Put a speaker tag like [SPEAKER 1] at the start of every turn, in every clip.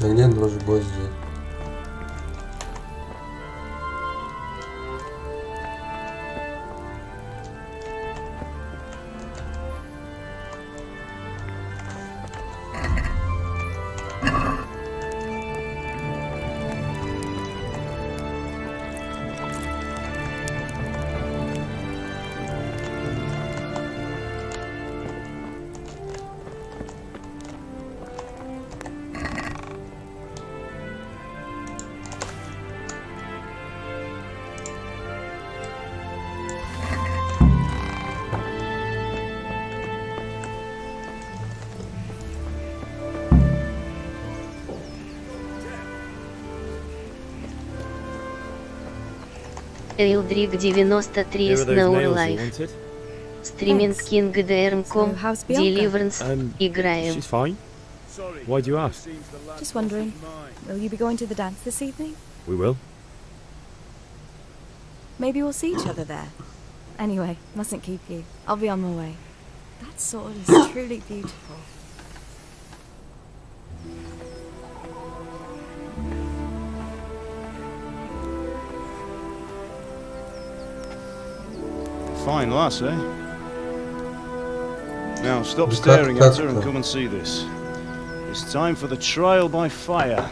[SPEAKER 1] А где нож гвозди?
[SPEAKER 2] Элдрик 93 Snow Стриминг Кинг
[SPEAKER 3] So,
[SPEAKER 2] ДРМ.com
[SPEAKER 3] how's Bianca?
[SPEAKER 2] Deliverance играем.
[SPEAKER 4] She's fine. Why do you ask?
[SPEAKER 3] Just wondering, will you be going to the dance this evening?
[SPEAKER 4] We will.
[SPEAKER 3] Maybe we'll see each other there. Anyway, mustn't keep you. I'll be on my way. That sword is truly beautiful.
[SPEAKER 5] Fine lass, eh? Now stop
[SPEAKER 1] Cut,
[SPEAKER 5] staring
[SPEAKER 1] cut,
[SPEAKER 5] at her and
[SPEAKER 1] cut.
[SPEAKER 5] come and see this. It's time for the trial by fire.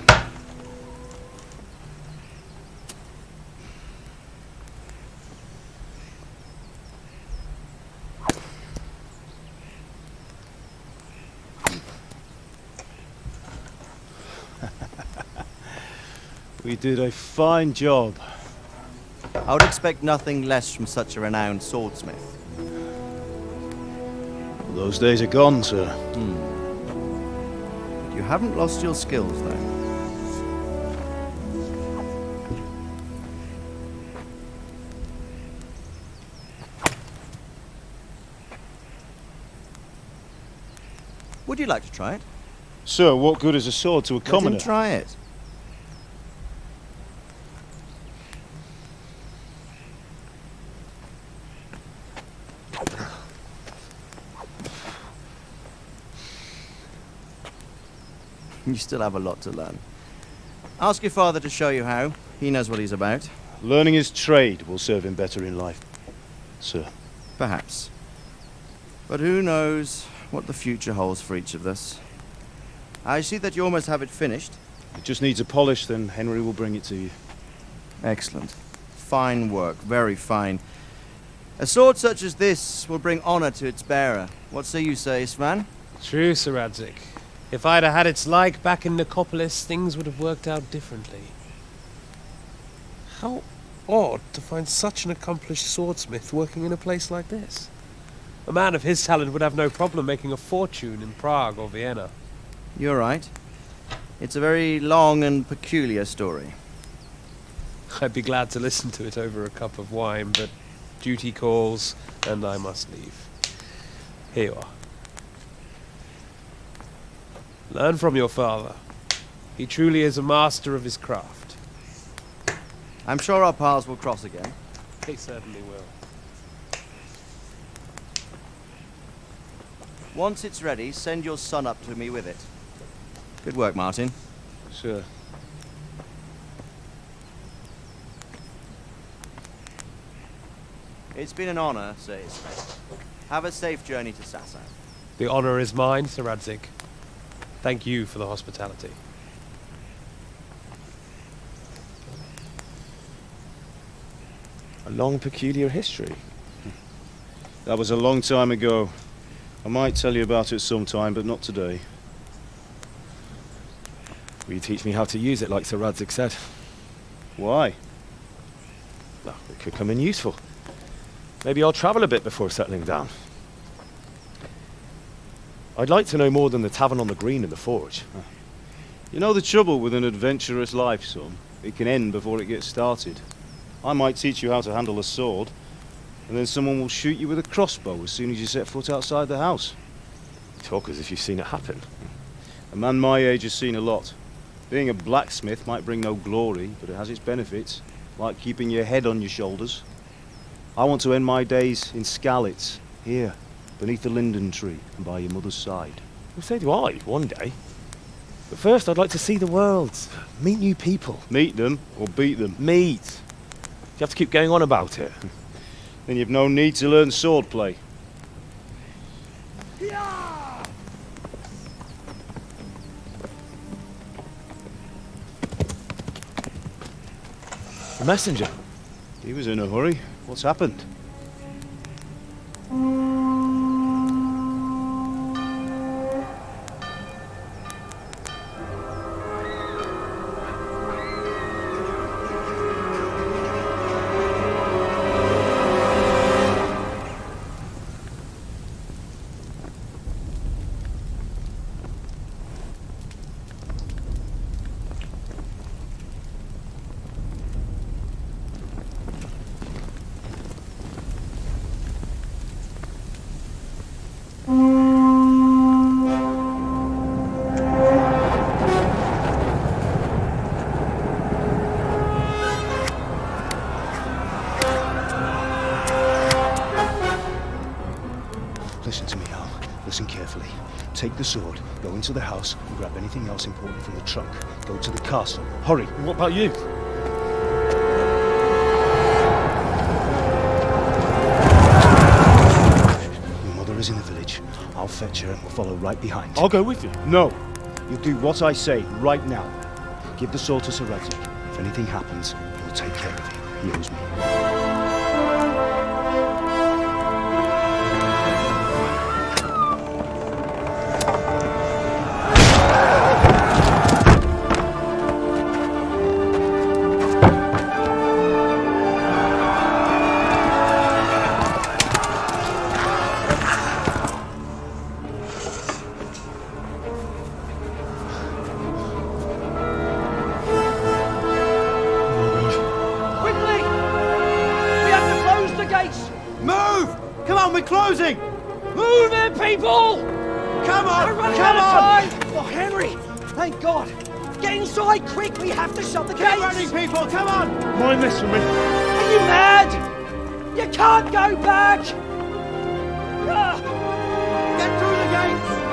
[SPEAKER 5] We did a fine job.
[SPEAKER 6] I would expect nothing less from such a renowned swordsmith.
[SPEAKER 5] Those days are gone, sir.
[SPEAKER 6] You haven't lost your skills, though. Would you like to try it?
[SPEAKER 5] Sir, what good is a sword to a
[SPEAKER 6] Let him
[SPEAKER 5] commoner?
[SPEAKER 6] try it. You still have a lot to learn. Ask your father to show you how. He knows what he's about.
[SPEAKER 5] Learning his trade will serve him better in life, sir.
[SPEAKER 6] Perhaps. But who knows what the future holds for each of us. I see that you almost have it finished.
[SPEAKER 5] It just needs a polish, then Henry will bring it to you.
[SPEAKER 6] Excellent. Fine work, very fine. A sword such as this will bring honor to its bearer. What say you, Svan?
[SPEAKER 7] True, Sir Radzik. If I'd have had its like back in Nicopolis, things would have worked out differently. How odd to find such an accomplished swordsmith working in a place like this. A man of his talent would have no problem making a fortune in Prague or Vienna.
[SPEAKER 6] You're right. It's a very long and peculiar story.
[SPEAKER 7] I'd be glad to listen to it over a cup of wine, but duty calls, and I must leave. Here you are. Learn from your father. He truly is a master of his craft.
[SPEAKER 6] I'm sure our paths will cross again.
[SPEAKER 7] They certainly will.
[SPEAKER 6] Once it's ready, send your son up to me with it. Good work, Martin.
[SPEAKER 5] Sir.
[SPEAKER 6] It's been an honor, says. Have a safe journey to Sasau.
[SPEAKER 7] The honor is mine, Sir Radzik. Thank you for the hospitality.
[SPEAKER 4] A long, peculiar history.
[SPEAKER 5] That was a long time ago. I might tell you about it sometime, but not today.
[SPEAKER 4] Will you teach me how to use it, like Sir Radzik said?
[SPEAKER 5] Why?
[SPEAKER 4] Well, it could come in useful. Maybe I'll travel a bit before settling down. I'd like to know more than the tavern on the green and the forge.
[SPEAKER 5] You know the trouble with an adventurous life, son? It can end before it gets started. I might teach you how to handle a sword, and then someone will shoot you with a crossbow as soon as you set foot outside the house.
[SPEAKER 4] You talk as if you've seen it happen.
[SPEAKER 5] A man my age has seen a lot. Being a blacksmith might bring no glory, but it has its benefits, like keeping your head on your shoulders. I want to end my days in Skalitz, here, beneath the linden tree and by your mother's side.
[SPEAKER 4] Well, so do I, one day. But first, I'd like to see the world, meet new people.
[SPEAKER 5] Meet them or beat them.
[SPEAKER 4] Meet. You have to keep going on about it.
[SPEAKER 5] Then you've no need to learn swordplay.
[SPEAKER 4] The messenger.
[SPEAKER 5] He was in a hurry. What's happened? Listen to me, Al. Listen carefully. Take the sword, go into the house, and grab anything else important from the trunk. Go to the castle. Hurry!
[SPEAKER 4] What about you?
[SPEAKER 5] Your mother is in the village. I'll fetch her and we'll follow right behind.
[SPEAKER 4] I'll go with you.
[SPEAKER 5] No! You'll do what I say right now. Give the sword to Sir Radzik. If anything happens, he'll take care of you. He owes me.
[SPEAKER 6] Move! Come on, we're closing!
[SPEAKER 1] Move it, people!
[SPEAKER 6] Come on!
[SPEAKER 1] We're running
[SPEAKER 6] Come
[SPEAKER 1] out
[SPEAKER 6] on!
[SPEAKER 1] of time! Oh, Henry! Thank God! Get inside, quick! We have to shut the
[SPEAKER 6] Get
[SPEAKER 1] gates!
[SPEAKER 6] running, people! Come on!
[SPEAKER 4] Mind this for me.
[SPEAKER 1] Are you mad? You can't go back! Ah,
[SPEAKER 6] Get through the gates!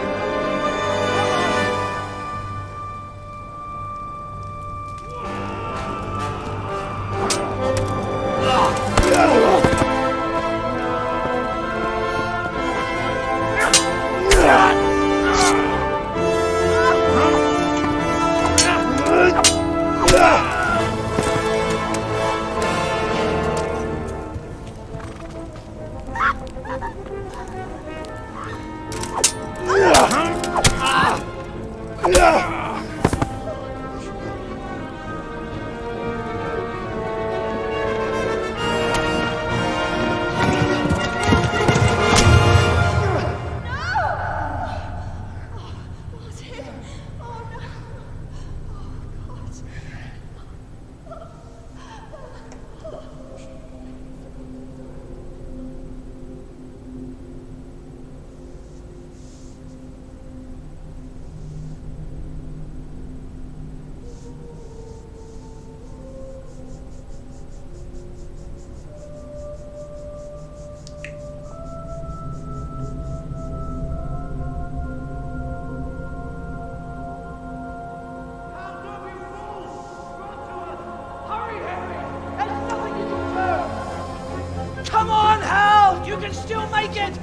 [SPEAKER 1] hurry, Henry! There's nothing you can do! Come on, Hal! You can still make it!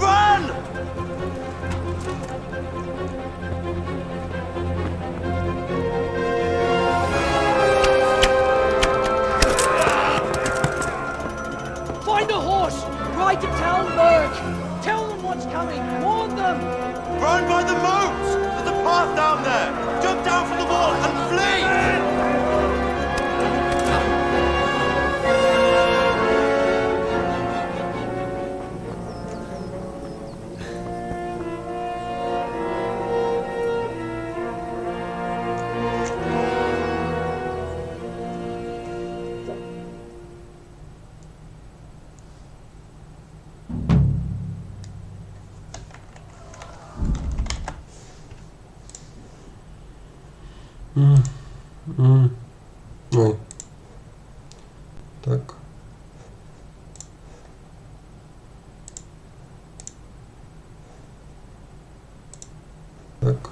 [SPEAKER 6] Run!
[SPEAKER 1] Find a horse! Ride to tальмберг! Tell them what's coming! Warn them!
[SPEAKER 6] Run by the moat! There's a path down there! Jump down from the wall and flee!
[SPEAKER 8] Ой. Так. Так.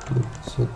[SPEAKER 8] That's it.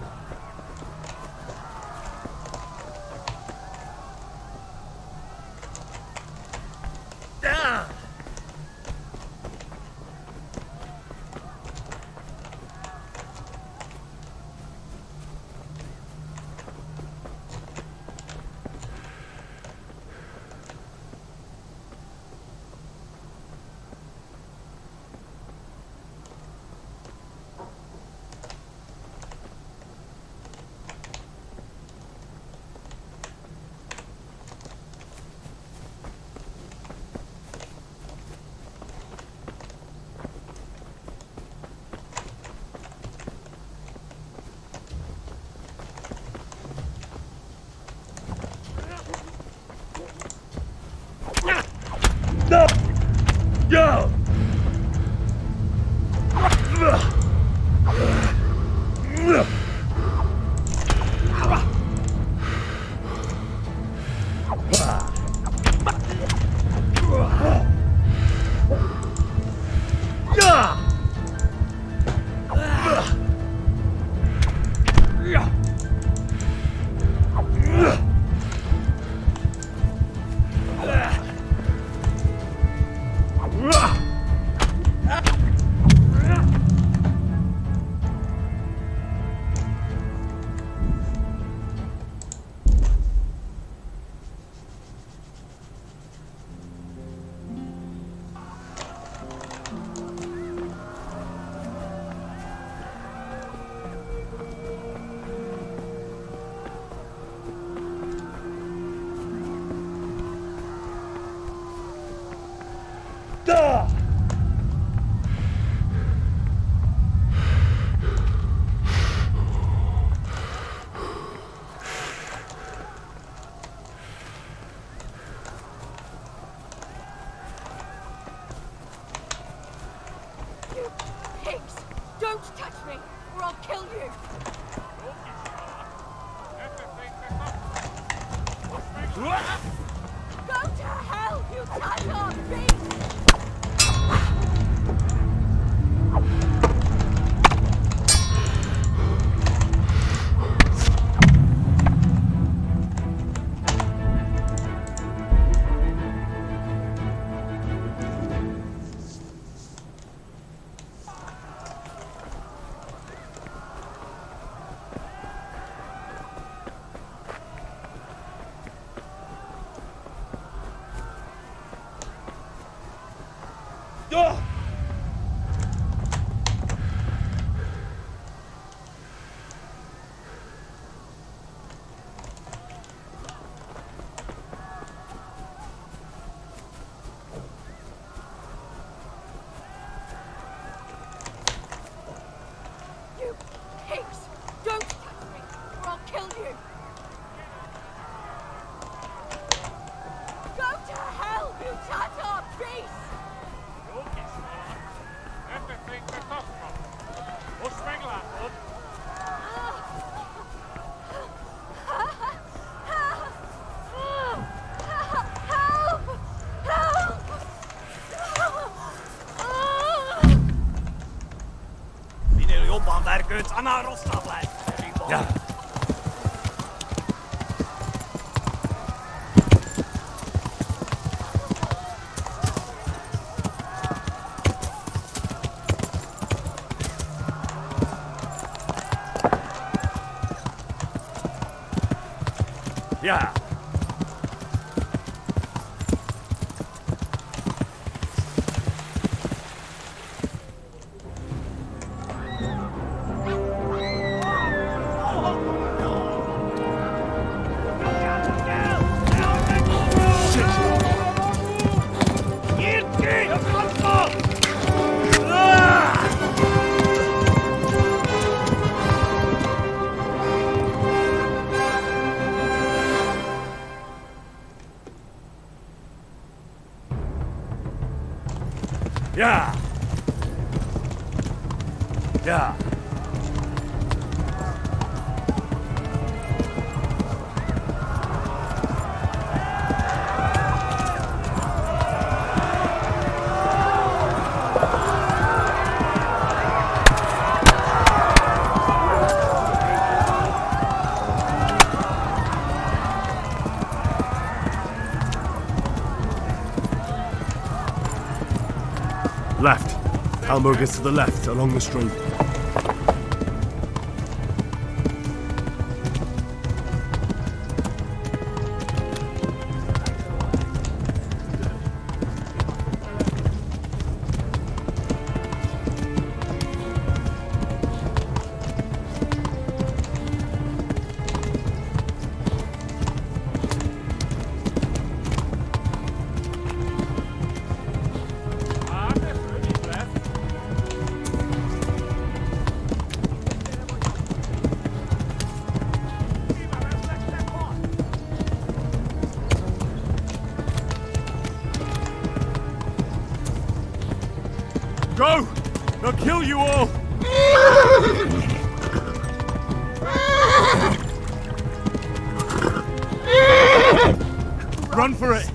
[SPEAKER 3] Don't touch me, or I'll kill you! Go to hell, you tiger beast! You pigs! Don't touch me, or I'll kill you! Go to hell, you Tatar beast!
[SPEAKER 1] Ja. Ja.
[SPEAKER 4] Yeah. Yeah.
[SPEAKER 8] Left. Tальмберg is to the left, along the stream. Go! They'll kill you all! Run for it!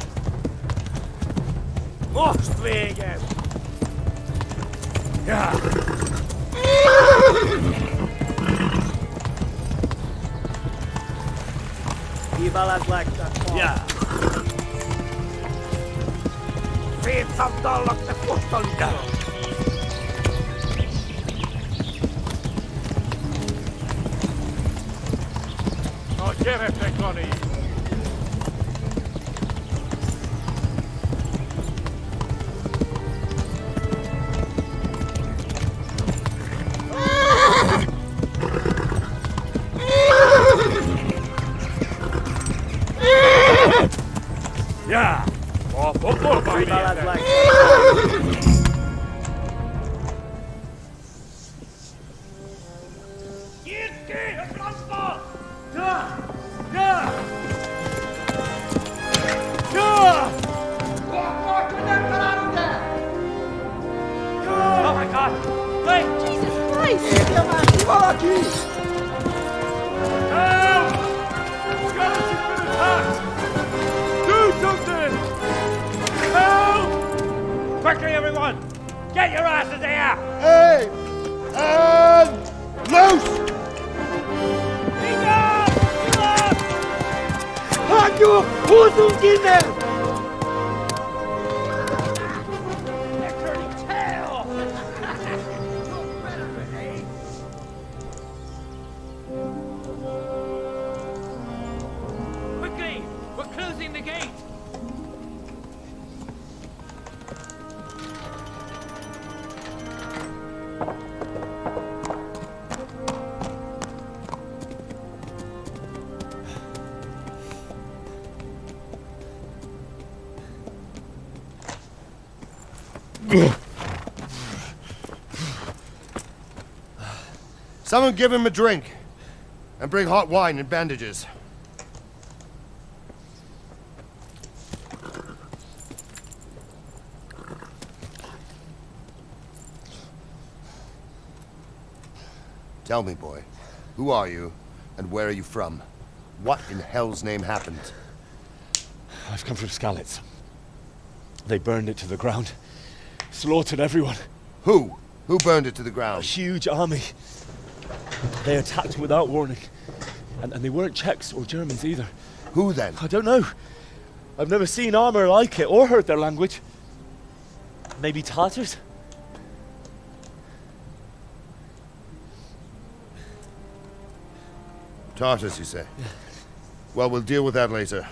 [SPEAKER 4] Ostwegen! Ja!
[SPEAKER 1] Viva las läktä.
[SPEAKER 4] Ja!
[SPEAKER 1] Viitsa tollatte kustolta.
[SPEAKER 4] No kierrette koniin! Ja!
[SPEAKER 1] Viva las läktä.
[SPEAKER 4] Irti! Framför! Ja! Ja! Ja! Oh my god! Wait!
[SPEAKER 3] Jesus Christ!
[SPEAKER 4] Help! Skeleton's been attacked! Do something! Help! Quickly, everyone! Get your asses here!
[SPEAKER 8] Hey! And loose!
[SPEAKER 1] Enough! Halt you! Who's in there? They're turning tail! Quickly! We're closing the gate!
[SPEAKER 8] Someone give him a drink. And bring hot wine and bandages. Tell me, boy, who are you, and where are you from? What in hell's name happened?
[SPEAKER 4] I've come from Skalitz. They burned it to the ground. Slaughtered everyone.
[SPEAKER 8] Who? Who burned it to the
[SPEAKER 4] A
[SPEAKER 8] ground?
[SPEAKER 4] huge army. They attacked without warning. And they weren't Czechs or Germans either.
[SPEAKER 8] Who then?
[SPEAKER 4] I don't know. I've never seen armor like it or heard their language. Maybe Tatars?
[SPEAKER 8] Tartars, you say? Yeah. Well, we'll deal with that later.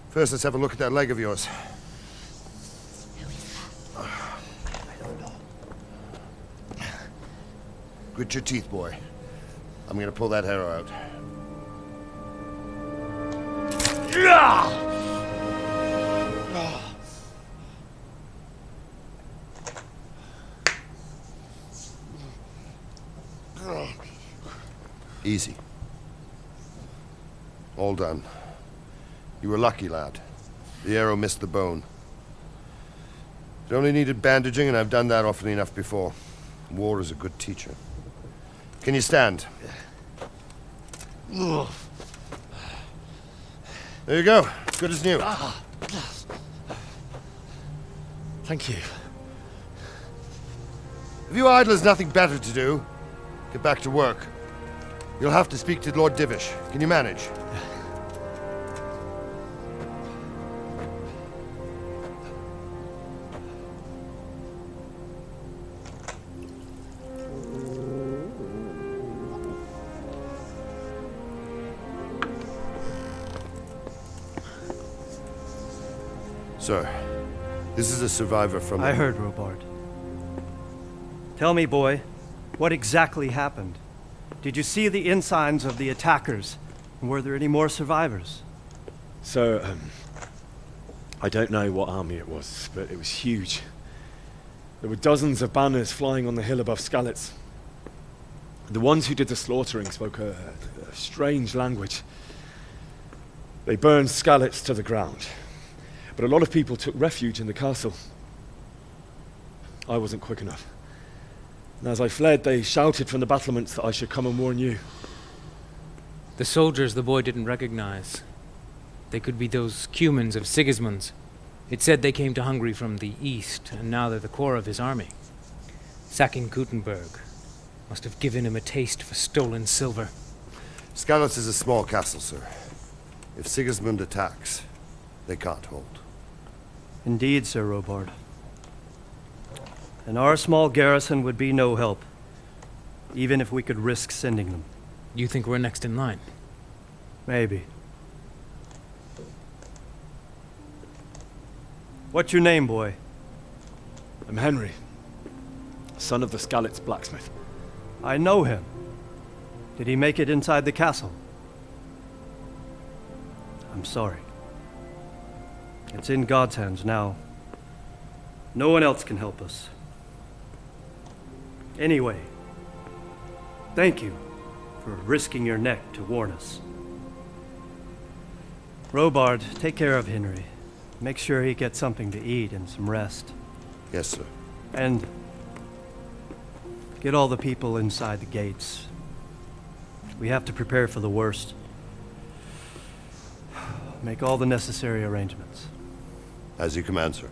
[SPEAKER 8] First, let's have a look at that leg of yours. Grit your teeth, boy. I'm gonna pull that arrow out. Easy. All done. You were lucky, lad. The arrow missed the bone. It only needed bandaging, and I've done that often enough before. War is a good teacher. Can you stand? There you go. Good as new.
[SPEAKER 4] Thank you.
[SPEAKER 8] If you idlers nothing better to do, get back to work. You'll have to speak to Lord Divish. Can you manage? Sir, this is a survivor from...
[SPEAKER 9] I heard, Robard. Tell me, boy, what exactly happened? Did you see the ensigns of the attackers? And were there any more survivors?
[SPEAKER 4] So, I don't know what army it was, but it was huge. There were dozens of banners flying on the hill above Skalitz. The ones who did the slaughtering spoke a strange language. They burned Skalitz to the ground. But a lot of people took refuge in the castle. I wasn't quick enough. And as I fled, they shouted from the battlements that I should come and warn you.
[SPEAKER 10] The soldiers the boy didn't recognize. They could be those Cumans of Sigismund's. It said they came to Hungary from the east, and now they're the core of his army. Sacking Gutenberg must have given him a taste for stolen silver.
[SPEAKER 8] Skalitz is a small castle, sir. If Sigismund attacks, they can't hold.
[SPEAKER 9] Indeed, Sir Robard. And our small garrison would be no help, even if we could risk sending them.
[SPEAKER 10] You think we're next in line?
[SPEAKER 9] Maybe. What's your name, boy?
[SPEAKER 4] I'm Henry, son of the Skalitz blacksmith.
[SPEAKER 9] I know him. Did he make it inside the castle? I'm sorry. It's in God's hands now. No one else can help us. Anyway, thank you for risking your neck to warn us. Robard, take care of Henry. Make sure he gets something to eat and some rest.
[SPEAKER 8] Yes, sir.
[SPEAKER 9] And get all the people inside the gates. We have to prepare for the worst. Make all the necessary arrangements.
[SPEAKER 8] As you command, sir.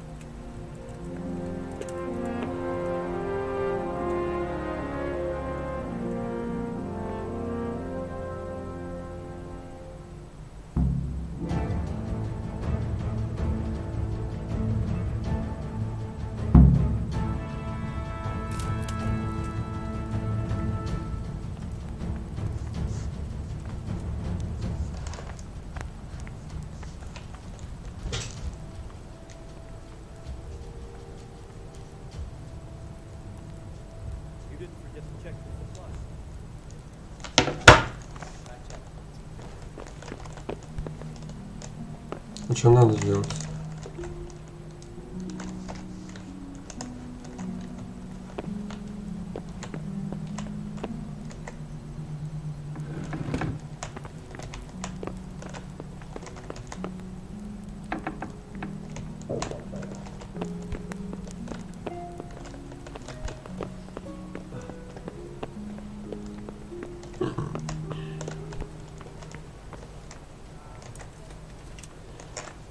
[SPEAKER 11] А что надо сделать?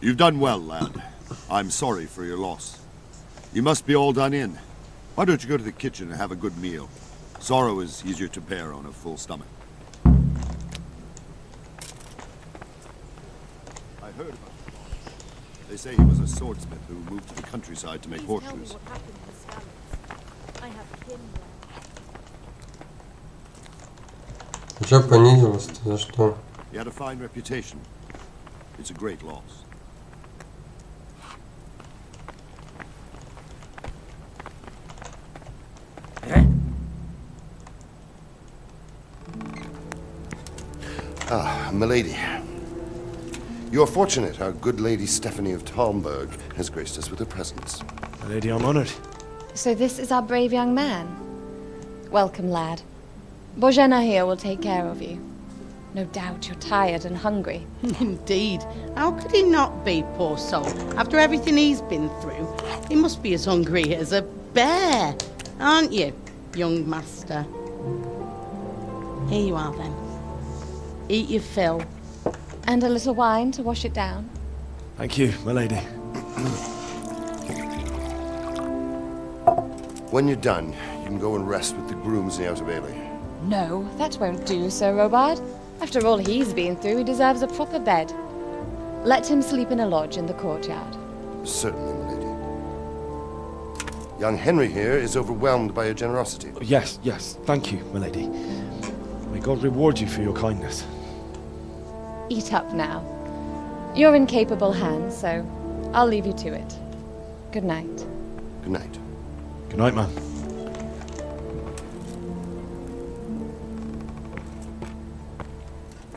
[SPEAKER 12] You've done well, lad. I'm sorry for your loss. You must be all done in. Why don't you go to the kitchen and have a good meal? Sorrow is easier to bear on a full stomach. I heard about him. They say he was a swordsmith who moved to the countryside to make horseshoes.
[SPEAKER 11] Чё понизилось-то? За что?
[SPEAKER 12] He had a fine reputation. It's a great loss.
[SPEAKER 8] Ah, milady. You are fortunate our good lady Stephanie of Tallmberg has graced us with her presence.
[SPEAKER 4] Lady, I'm honored.
[SPEAKER 13] So this is our brave young man. Welcome, lad. Bozhena here will take care of you. No doubt you're tired and hungry.
[SPEAKER 14] Indeed. How could he not be, poor soul? After everything he's been through, he must be as hungry as a bear. Aren't you, young master? Here you are, then. Eat your fill.
[SPEAKER 13] And a little wine to wash it down.
[SPEAKER 4] Thank you, my lady.
[SPEAKER 8] When you're done, you can go and rest with the grooms in the Outer Bailey.
[SPEAKER 13] No, that won't do, Sir Robard. After all he's been through, he deserves a proper bed. Let him sleep in a lodge in the courtyard.
[SPEAKER 8] Certainly, my lady. Young Henry here is overwhelmed by your generosity.
[SPEAKER 4] Yes, yes, thank you, my lady. May God reward you for your kindness.
[SPEAKER 13] Eat up now. You're in capable hands, so I'll leave you to it. Good night.
[SPEAKER 8] Good night.
[SPEAKER 4] Good night, ma'am.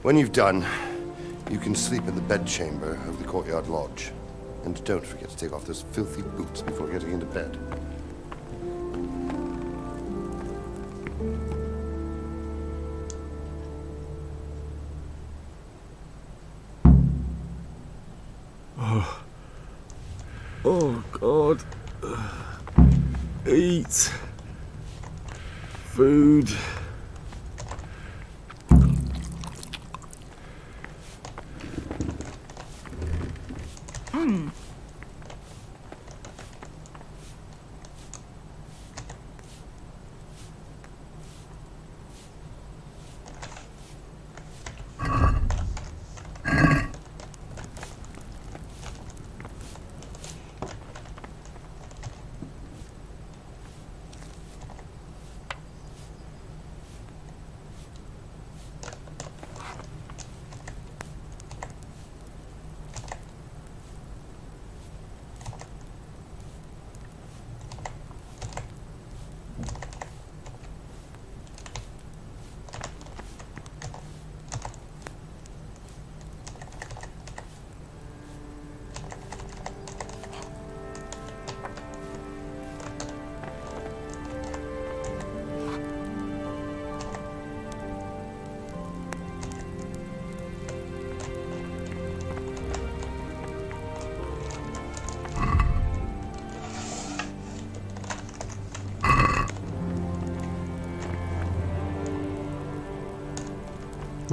[SPEAKER 8] When you've done, you can sleep in the bedchamber of the courtyard lodge. And don't forget to take off those filthy boots before getting into bed.
[SPEAKER 4] Oh, God. Eat. Food.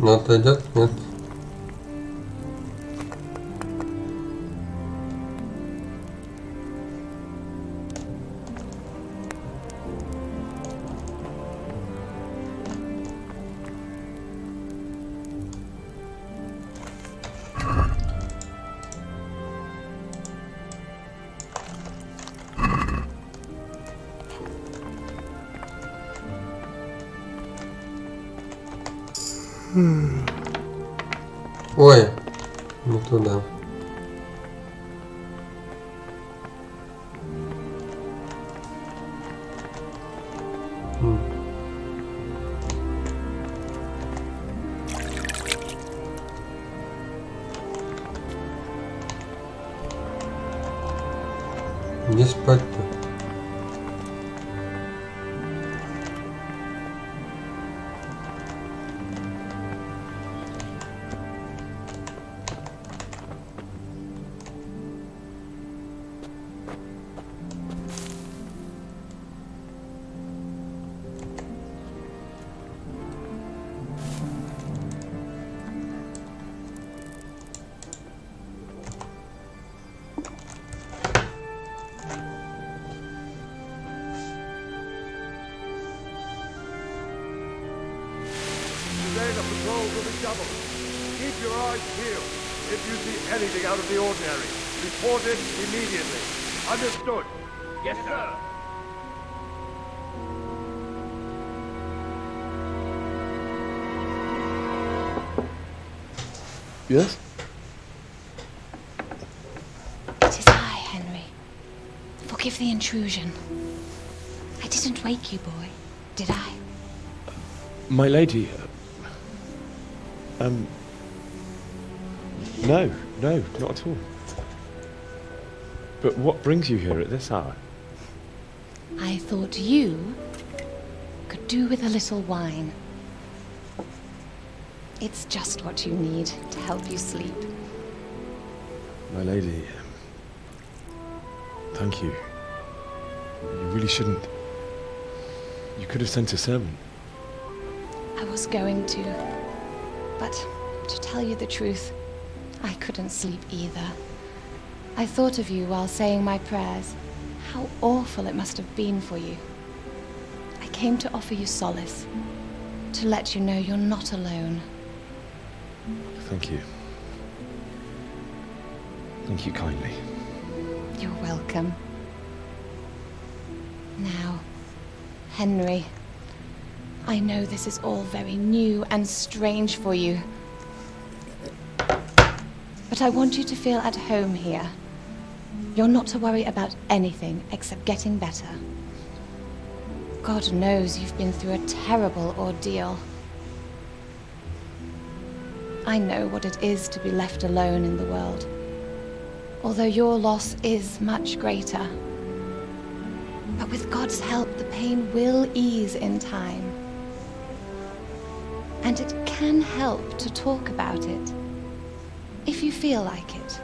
[SPEAKER 11] Но отойдет? Нет. Ой, не туда. Где спать-то?
[SPEAKER 15] Today the patrols will be doubled. Keep your eyes peeled. If you see anything out of the ordinary, report it immediately. Understood? Yes, sir.
[SPEAKER 4] Yes?
[SPEAKER 13] It is I, Henry. Forgive the intrusion. I didn't wake you, boy, did I?
[SPEAKER 4] My lady, no, not at all. But what brings you here at this hour?
[SPEAKER 13] I thought you could do with a little wine. It's just what you need to help you sleep.
[SPEAKER 4] My lady, thank you. You really shouldn't. You could have sent a servant.
[SPEAKER 13] I was going to, but to tell you the truth, I couldn't sleep either. I thought of you while saying my prayers. How awful it must have been for you. I came to offer you solace, to let you know you're not alone.
[SPEAKER 4] Thank you. Thank you kindly.
[SPEAKER 13] You're welcome. Now, Henry, I know this is all very new and strange for you, but I want you to feel at home here. You're not to worry about anything except getting better. God knows you've been through a terrible ordeal. I know what it is to be left alone in the world, although your loss is much greater. But with God's help, the pain will ease in time. And it can help to talk about it, if you feel like it.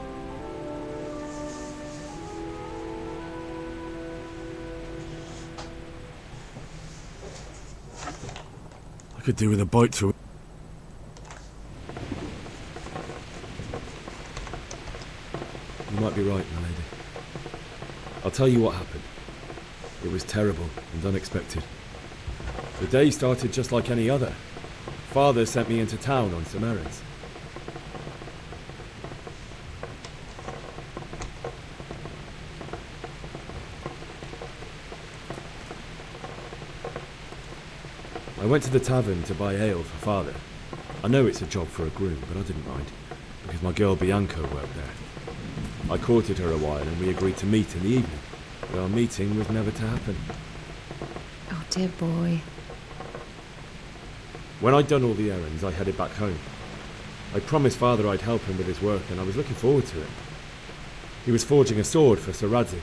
[SPEAKER 4] I could do with a bite through it. You might be right, my lady. I'll tell you what happened. It was terrible and unexpected. The day started just like any other. Father sent me into town on some errands. I went to the tavern to buy ale for Father. I know it's a job for a groom, but I didn't mind, because my girl Bianca worked there. I courted her a while and we agreed to meet in the evening, but our meeting was never to happen.
[SPEAKER 3] Oh, dear boy.
[SPEAKER 4] When I'd done all the errands, I headed back home. I promised Father I'd help him with his work, and I was looking forward to it. He was forging a sword for Sir Radzik.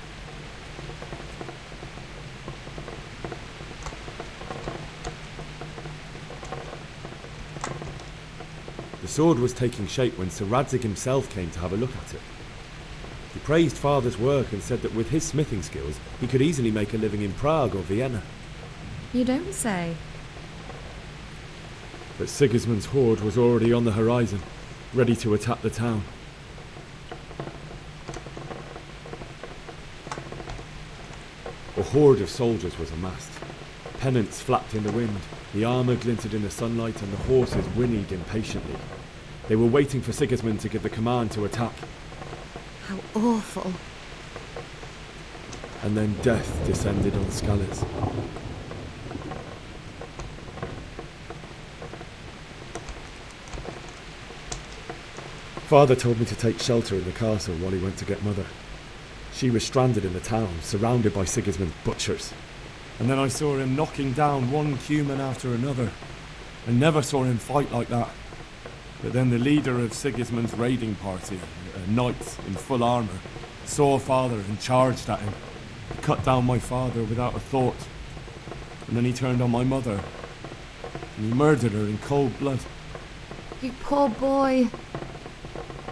[SPEAKER 4] The sword was taking shape when Sir Radzik himself came to have a look at it. He praised Father's work and said that with his smithing skills, he could easily make a living in Prague or Vienna.
[SPEAKER 3] You don't say.
[SPEAKER 4] But Sigismund's horde was already on the horizon, ready to attack the town. A horde of soldiers was amassed. Pennants flapped in the wind, the armour glinted in the sunlight, and the horses whinnied impatiently. They were waiting for Sigismund to give the command to attack.
[SPEAKER 3] How awful.
[SPEAKER 4] And then death descended on Skalitz. Father told me to take shelter in the castle while he went to get Mother. She was stranded in the town, surrounded by Sigismund's butchers. And then I saw him knocking down one human after another. I never saw him fight like that. But then the leader of Sigismund's raiding party, a knight in full armour, saw Father and charged at him. He cut down my father without a thought. And then he turned on my mother. And he murdered her in cold blood.
[SPEAKER 3] You poor boy.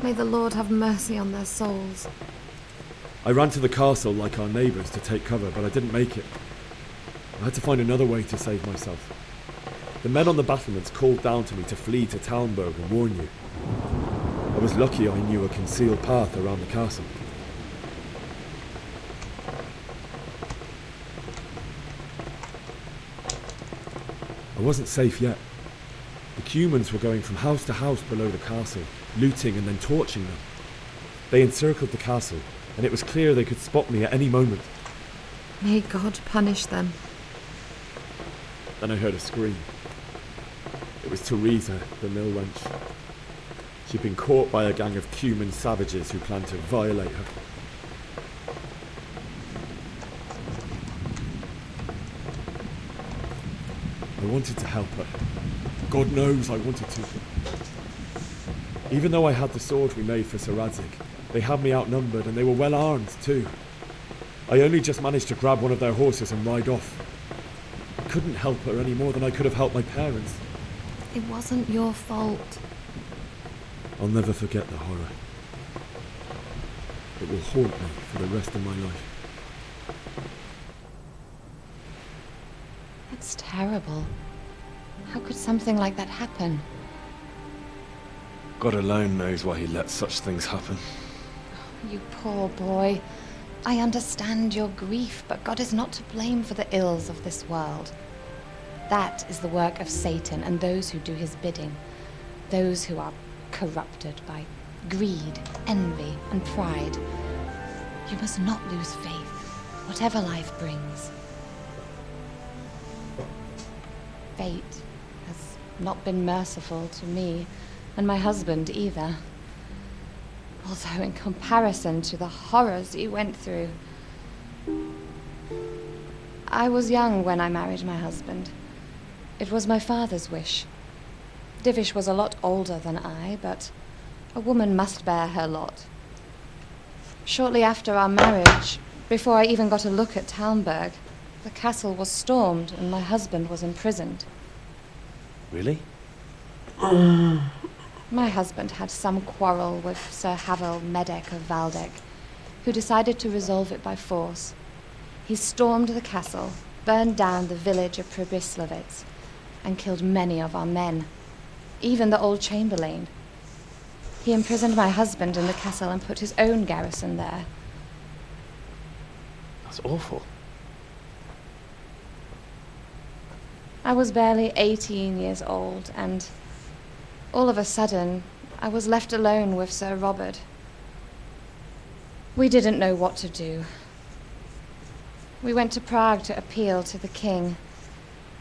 [SPEAKER 3] May the Lord have mercy on their souls.
[SPEAKER 4] I ran to the castle like our neighbours to take cover, but I didn't make it. I had to find another way to save myself. The men on the battlements called down to me to flee to Tальмберg and warn you. I was lucky I knew a concealed path around the castle. I wasn't safe yet. The humans were going from house to house below the castle, looting and then torching them. They encircled the castle, and it was clear they could spot me at any moment.
[SPEAKER 3] May God punish them.
[SPEAKER 4] Then I heard a scream. It was Teresa, the mill wench. She'd been caught by a gang of Cuman savages who planned to violate her. I wanted to help her. God knows I wanted to. Even though I had the sword we made for Sir Radzik, they had me outnumbered and they were well armed too. I only just managed to grab one of their horses and ride off. I couldn't help her any more than I could have helped my parents.
[SPEAKER 3] It wasn't your fault.
[SPEAKER 4] I'll never forget the horror. It will haunt me for the rest of my life.
[SPEAKER 13] That's terrible. How could something like that happen?
[SPEAKER 4] God alone knows why he lets such things happen.
[SPEAKER 13] You poor boy. I understand your grief, but God is not to blame for the ills of this world. That is the work of Satan and those who do his bidding. Those who are corrupted by greed, envy, and pride. You must not lose faith, whatever life brings. Fate has not been merciful to me, and my husband either. Although in comparison to the horrors he went through. I was young when I married my husband. It was my father's wish. Divish was a lot older than I, but a woman must bear her lot. Shortly after our marriage, before I even got a look at Tальмберg, the castle was stormed and my husband was imprisoned.
[SPEAKER 4] Really?
[SPEAKER 13] My husband had some quarrel with Sir Havel Medek of Valdek, who decided to resolve it by force. He stormed the castle, burned down the village of Pribyslavitz, and killed many of our men, even the old chamberlain. He imprisoned my husband in the castle and put his own garrison there.
[SPEAKER 4] That's awful.
[SPEAKER 13] I was barely 18 years old, and all of a sudden, I was left alone with Sir Robert. We didn't know what to do. We went to Prague to appeal to the king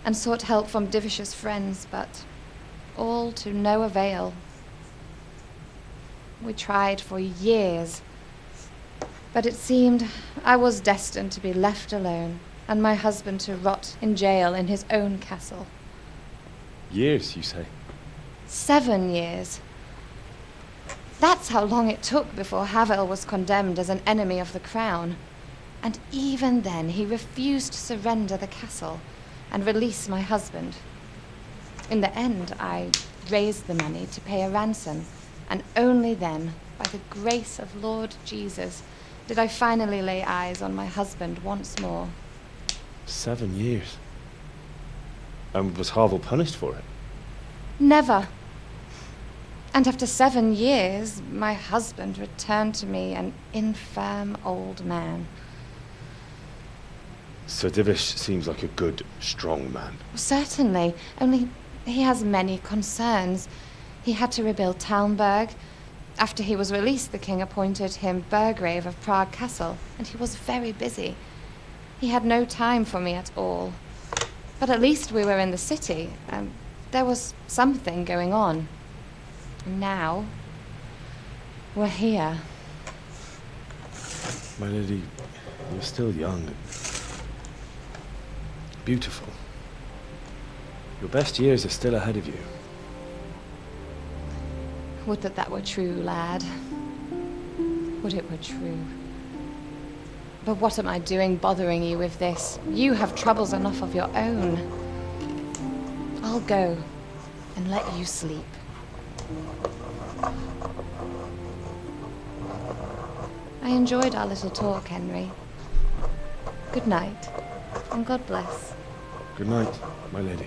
[SPEAKER 13] and sought help from Divish's friends, but all to no avail. We tried for years, but it seemed I was destined to be left alone and my husband to rot in jail in his own castle.
[SPEAKER 4] Years, you say?
[SPEAKER 13] 7 years. That's how long it took before Havel was condemned as an enemy of the crown. And even then, he refused to surrender the castle and release my husband. In the end, I raised the money to pay a ransom, and only then, by the grace of Lord Jesus, did I finally lay eyes on my husband once more.
[SPEAKER 4] 7 years? And was Havel punished for it?
[SPEAKER 13] Never. And after 7 years, my husband returned to me an infirm old man.
[SPEAKER 4] Sir Divish seems like a good, strong man.
[SPEAKER 13] Certainly, only he has many concerns. He had to rebuild Tальмберg. After he was released, the king appointed him Burgrave of Prague Castle, and he was very busy. He had no time for me at all. But at least we were in the city, and there was something going on. And now, we're here.
[SPEAKER 4] My lady, you're still young and beautiful. Your best years are still ahead of you.
[SPEAKER 13] Would that that were true, lad. Would it were true. But what am I doing bothering you with this? You have troubles enough of your own. I'll go and let you sleep. I enjoyed our little talk, Henry. Good night, and God bless.
[SPEAKER 4] Good night, my lady.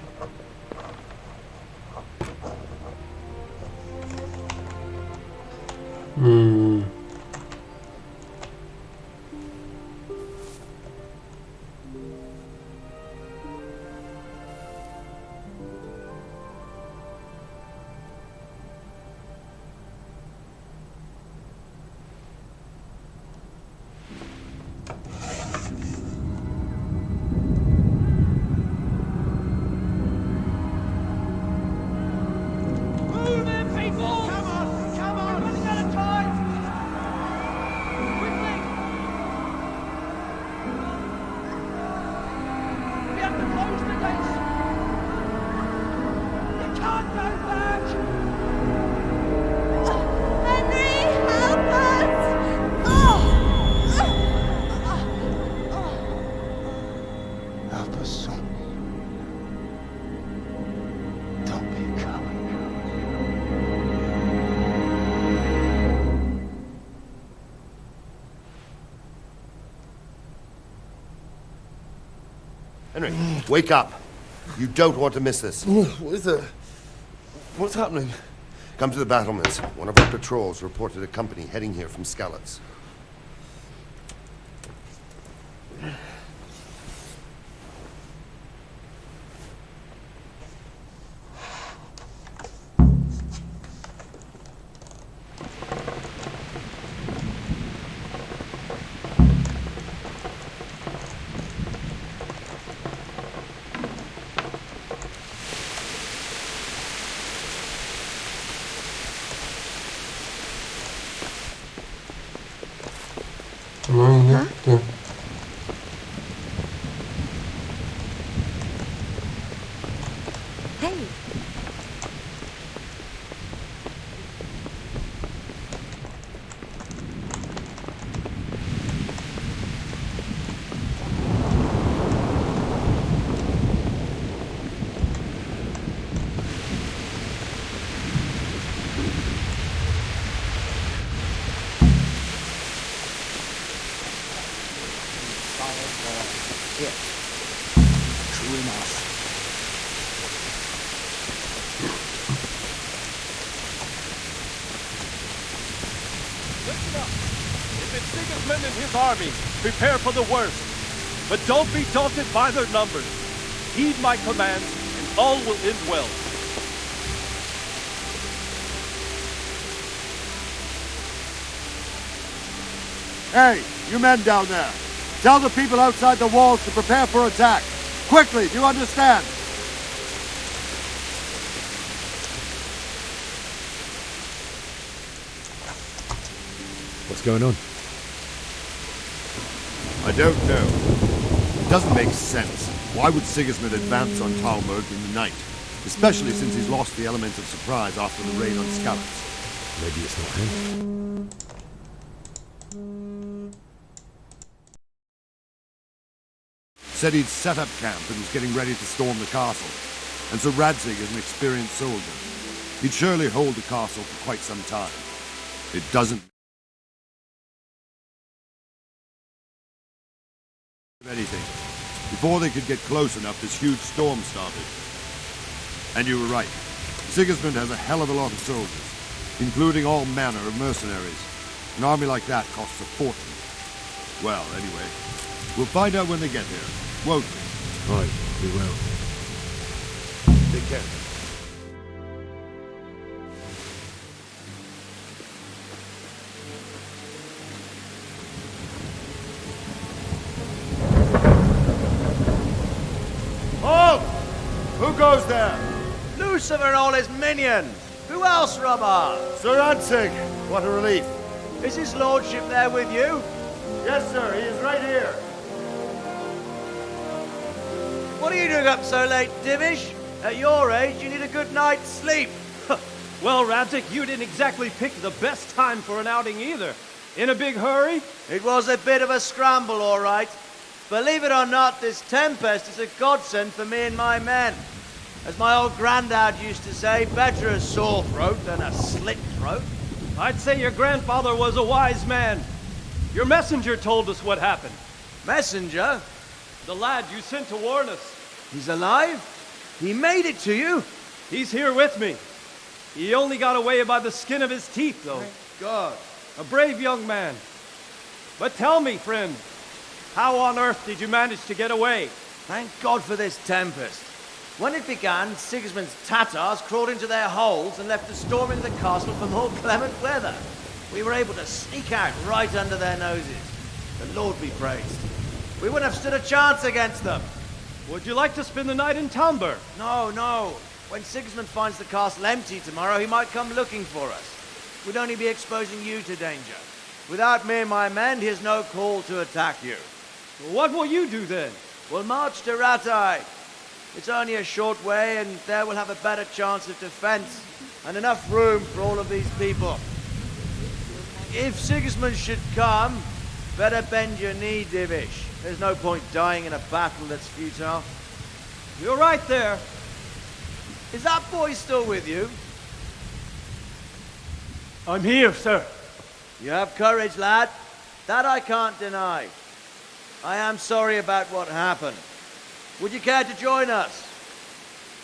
[SPEAKER 8] Henry, wake up. You don't want to miss this.
[SPEAKER 15] What is it? What's happening?
[SPEAKER 8] Come to the battlements. One of our patrols reported a company heading here from Skalitz.
[SPEAKER 11] Ну и ты.
[SPEAKER 3] Hey,
[SPEAKER 1] True enough.
[SPEAKER 15] Listen up. If it's Sigismund and his army, prepare for the worst. But don't be daunted by their numbers. Heed my commands, and all will end well. Hey, you men down there. Tell the people outside the walls to prepare for attack. Quickly, do you understand?
[SPEAKER 4] What's going on?
[SPEAKER 12] I don't know. It doesn't make sense. Why would Sigismund advance on Tальмберg in the night? Especially since he's lost the element of surprise after the raid on Skalitz.
[SPEAKER 4] Maybe it's not him.
[SPEAKER 12] Said he'd set up camp and was getting ready to storm the castle. And so Radzig is an experienced soldier. He'd surely hold the castle for quite some time. It doesn't anything. Before they could get close enough, this huge storm started. And you were right. Sigismund has a hell of a lot of soldiers, including all manner of mercenaries. An army like that costs a fortune. Well, anyway, we'll find out when they get here, won't we?
[SPEAKER 4] Right, we will.
[SPEAKER 12] Take care.
[SPEAKER 15] Halt! Who goes there?
[SPEAKER 6] Lucifer and all his minions! Who else, Robber?
[SPEAKER 12] Sir Radzig, what a relief.
[SPEAKER 6] Is his lordship there with you?
[SPEAKER 12] Yes, sir, he is right here.
[SPEAKER 6] What are you doing up so late, Divish? At your age, you need a good night's sleep.
[SPEAKER 15] Well, Radzig, you didn't exactly pick the best time for an outing either. In a big hurry?
[SPEAKER 6] It was a bit of a scramble, all right. Believe it or not, this tempest is a godsend for me and my men. As my old granddad used to say, better a sore throat than a slit throat.
[SPEAKER 15] I'd say your grandfather was a wise man. Your messenger told us what happened.
[SPEAKER 6] Messenger?
[SPEAKER 15] The lad you sent to warn us.
[SPEAKER 6] He's alive? He made it to you?
[SPEAKER 15] He's here with me. He only got away by the skin of his teeth, though.
[SPEAKER 6] Thank God.
[SPEAKER 15] A brave young man. But tell me, friend, how on earth did you manage to get away?
[SPEAKER 6] Thank God for this tempest. When it began, Sigismund's Tatars crawled into their holes and left a storm into the castle for more clement weather. We were able to sneak out right under their noses. The Lord be praised. We wouldn't have stood a chance against them.
[SPEAKER 15] Would you like to spend the night in Tальмберg?
[SPEAKER 6] No, no. When Sigismund finds the castle empty tomorrow, he might come looking for us. We'd only be exposing you to danger. Without me and my men, he has no call to attack you.
[SPEAKER 15] What will you do then?
[SPEAKER 6] We'll march to Ratai. It's only a short way, and there we'll have a better chance of defense and enough room for all of these people. If Sigismund should come, better bend your knee, Divish. There's no point dying in a battle that's futile.
[SPEAKER 15] You're right there.
[SPEAKER 6] Is that boy still with you?
[SPEAKER 15] I'm here, sir.
[SPEAKER 6] You have courage, lad. That I can't deny. I am sorry about what happened. Would you care to join us?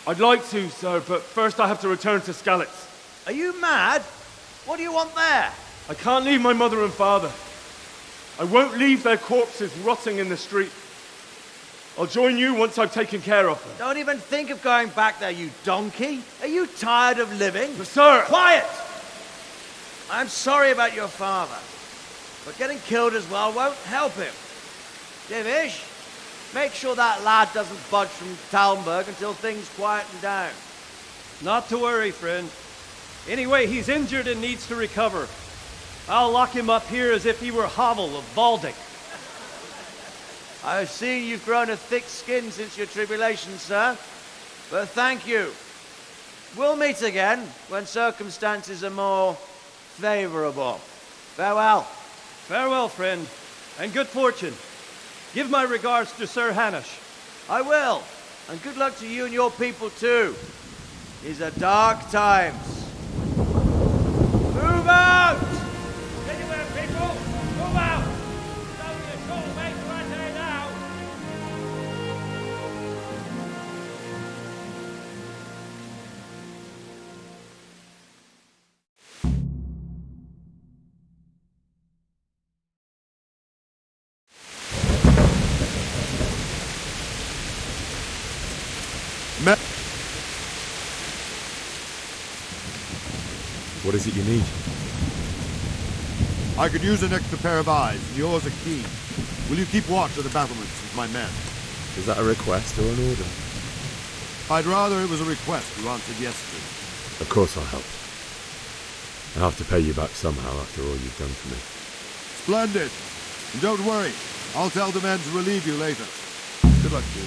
[SPEAKER 4] I'd like to, sir, but first I have to return to Skalitz.
[SPEAKER 6] Are you mad? What do you want there?
[SPEAKER 4] I can't leave my mother and father. I won't leave their corpses rotting in the street. I'll join you once I've taken care of them.
[SPEAKER 6] Don't even think of going back there, you donkey. Are you tired of living?
[SPEAKER 4] But sir!
[SPEAKER 6] Quiet! I'm sorry about your father, but getting killed as well won't help him. Divish, make sure that lad doesn't budge from Tальмберг until things quieten down.
[SPEAKER 9] Not to worry, friend. Anyway, he's injured and needs to recover. I'll lock him up here as if he were Havel of Baldic.
[SPEAKER 6] I've seen you've grown a thick skin since your tribulation, sir. But thank you. We'll meet again when circumstances are more favorable. Farewell.
[SPEAKER 9] Farewell, friend, and good fortune. Give my regards to Sir Hanush.
[SPEAKER 6] I will. And good luck to you and your people too. These are dark times. Move out!
[SPEAKER 1] Anywhere, people! Move out! It's only a short way to right there now!
[SPEAKER 4] What is it you need?
[SPEAKER 12] I could use an extra pair of eyes, and yours are keen. Will you keep watch of the battlements with my men?
[SPEAKER 4] Is that a request or an order?
[SPEAKER 12] I'd rather it was a request you answered yes to.
[SPEAKER 4] Of course I'll help. I'll have to pay you back somehow after all you've done for me.
[SPEAKER 12] Splendid! And don't worry, I'll tell the men to relieve you later. Good luck to you.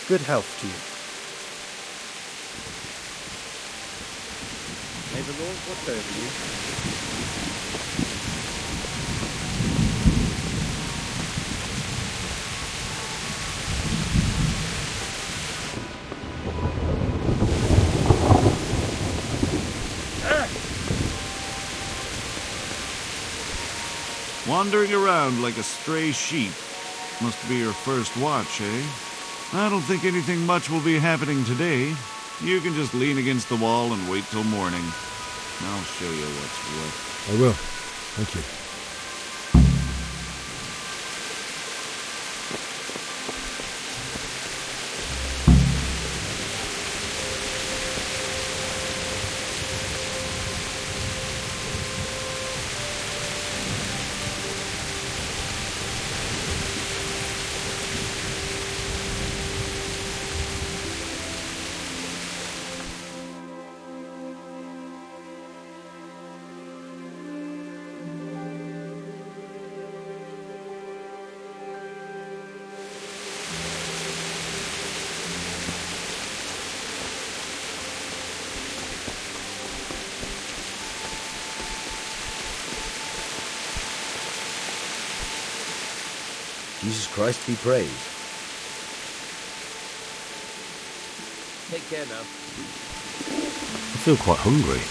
[SPEAKER 5] Good health to you. May the Lord watch over you.
[SPEAKER 16] Wandering around like a stray sheep. Must be your first watch, eh? I don't think anything much will be happening today. You can just lean against the wall and wait till morning. I'll show you what's what.
[SPEAKER 4] I will. Thank you.
[SPEAKER 6] Jesus Christ be praised.
[SPEAKER 7] Take care now.
[SPEAKER 4] I feel quite hungry.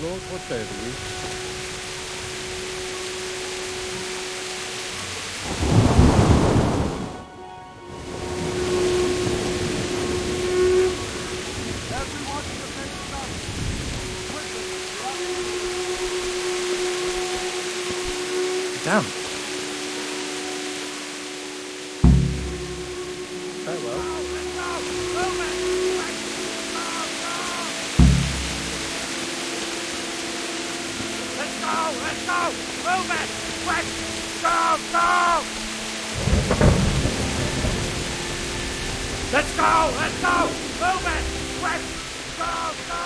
[SPEAKER 7] Lord watch over you.
[SPEAKER 9] Damn.
[SPEAKER 1] Let's go! Move it! Quick! Go! Go! Let's go! Let's go! Move it! Quick! Go! Go!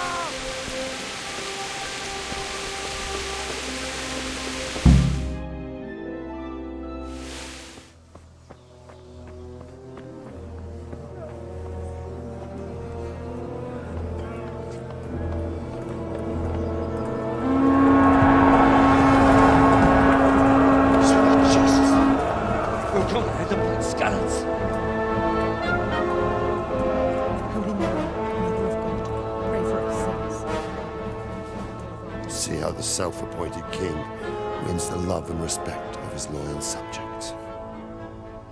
[SPEAKER 8] See how the self-appointed king wins the love and respect of his loyal subjects.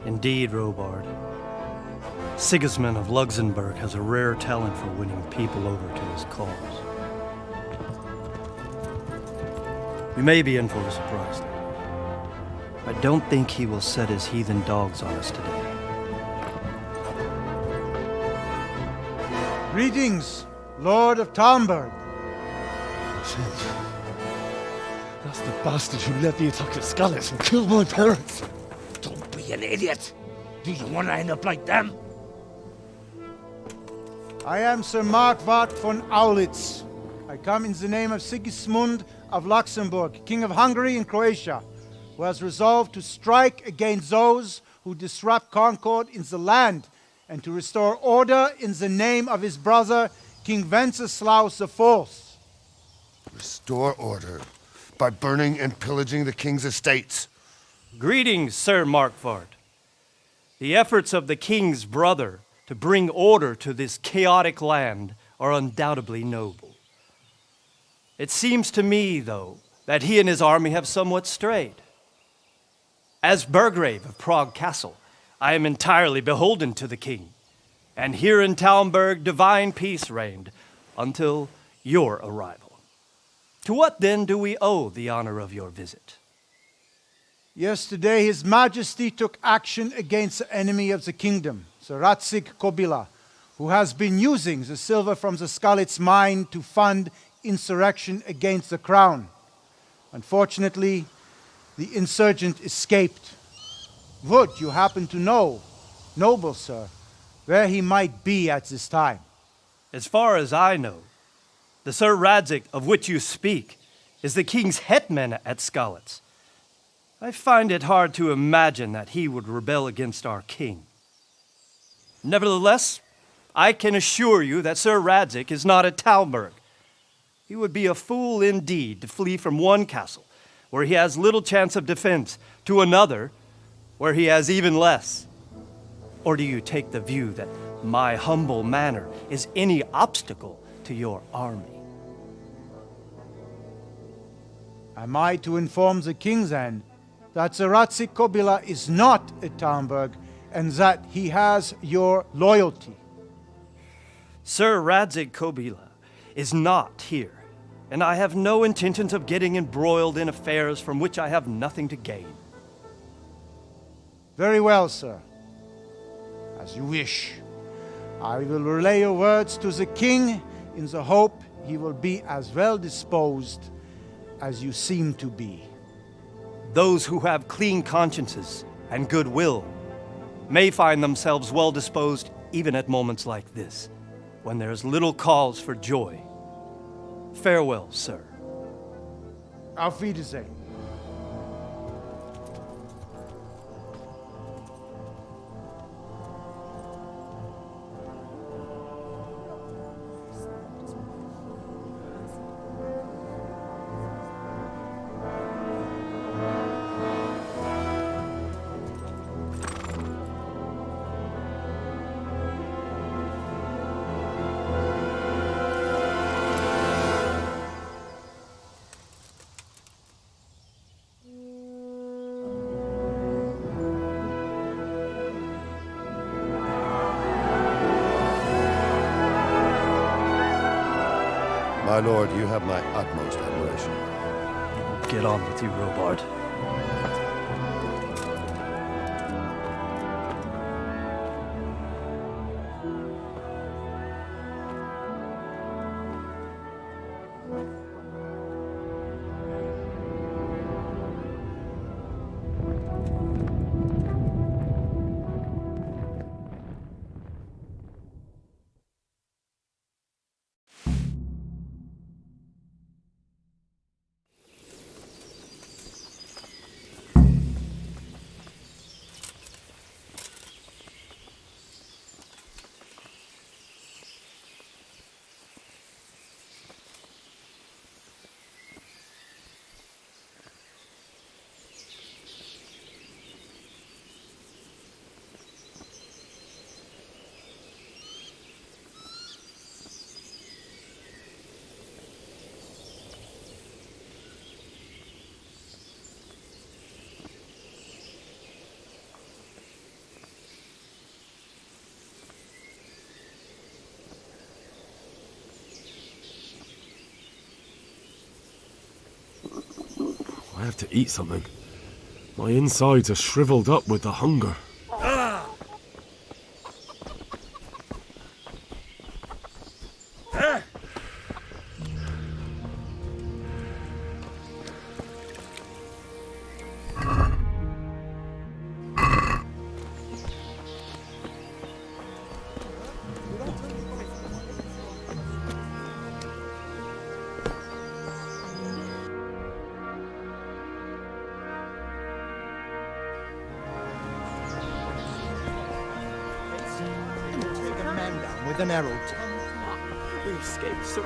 [SPEAKER 9] Indeed, Robard. Sigismund of Luxembourg has a rare talent for winning people over to his cause. We may be in for a surprise, though. I don't think he will set his heathen dogs on us today.
[SPEAKER 17] Greetings, Lord of Tальмберg.
[SPEAKER 4] That's the bastard who led the attack at Skalitz and killed my parents.
[SPEAKER 1] Don't be an idiot! Do you want to end up like them?
[SPEAKER 17] I am Sir Markwart von Aulitz. I come in the name of Sigismund of Luxembourg, King of Hungary and Croatia, who has resolved to strike against those who disrupt concord in the land and to restore order in the name of his brother, King Wenceslaus IV.
[SPEAKER 8] Restore order by burning and pillaging the king's estates.
[SPEAKER 9] Greetings, Sir Markwart. The efforts of the king's brother to bring order to this chaotic land are undoubtedly noble. It seems to me, though, that he and his army have somewhat strayed. As Burgrave of Prague Castle, I am entirely beholden to the king, and here in Tальмберg divine peace reigned until your arrival. To what then do we owe the honor of your visit?
[SPEAKER 17] Yesterday, His Majesty took action against the enemy of the kingdom, Sir Radzig Kobyla, who has been using the silver from the Skalitz mine to fund insurrection against the crown. Unfortunately, the insurgent escaped. Would you happen to know, noble sir, where he might be at this time?
[SPEAKER 9] As far as I know, the Sir Radzig of which you speak is the king's hetman at Skalitz. I find it hard to imagine that he would rebel against our king. Nevertheless, I can assure you that Sir Radzig is not at Tальмберg. He would be a fool indeed to flee from one castle, where he has little chance of defense, to another, where he has even less. Or do you take the view that my humble manner is any obstacle to your army?
[SPEAKER 17] Am I to inform the king then that Sir Radzig Kobyla is not at Tальмберg and that he has your loyalty?
[SPEAKER 9] Sir Radzig Kobyla is not here, and I have no intentions of getting embroiled in affairs from which I have nothing to gain.
[SPEAKER 17] Very well, sir. As you wish. I will relay your words to the king in the hope he will be as well disposed as you seem to be.
[SPEAKER 9] Those who have clean consciences and goodwill may find themselves well disposed even at moments like this, when there is little cause for joy. Farewell, sir.
[SPEAKER 17] Auf Wiedersehen.
[SPEAKER 8] lord, you have my utmost admiration.
[SPEAKER 9] Get on with you, Robard.
[SPEAKER 4] I have to eat something. My insides are shriveled up with the hunger.
[SPEAKER 6] With an arrow.
[SPEAKER 1] We escaped so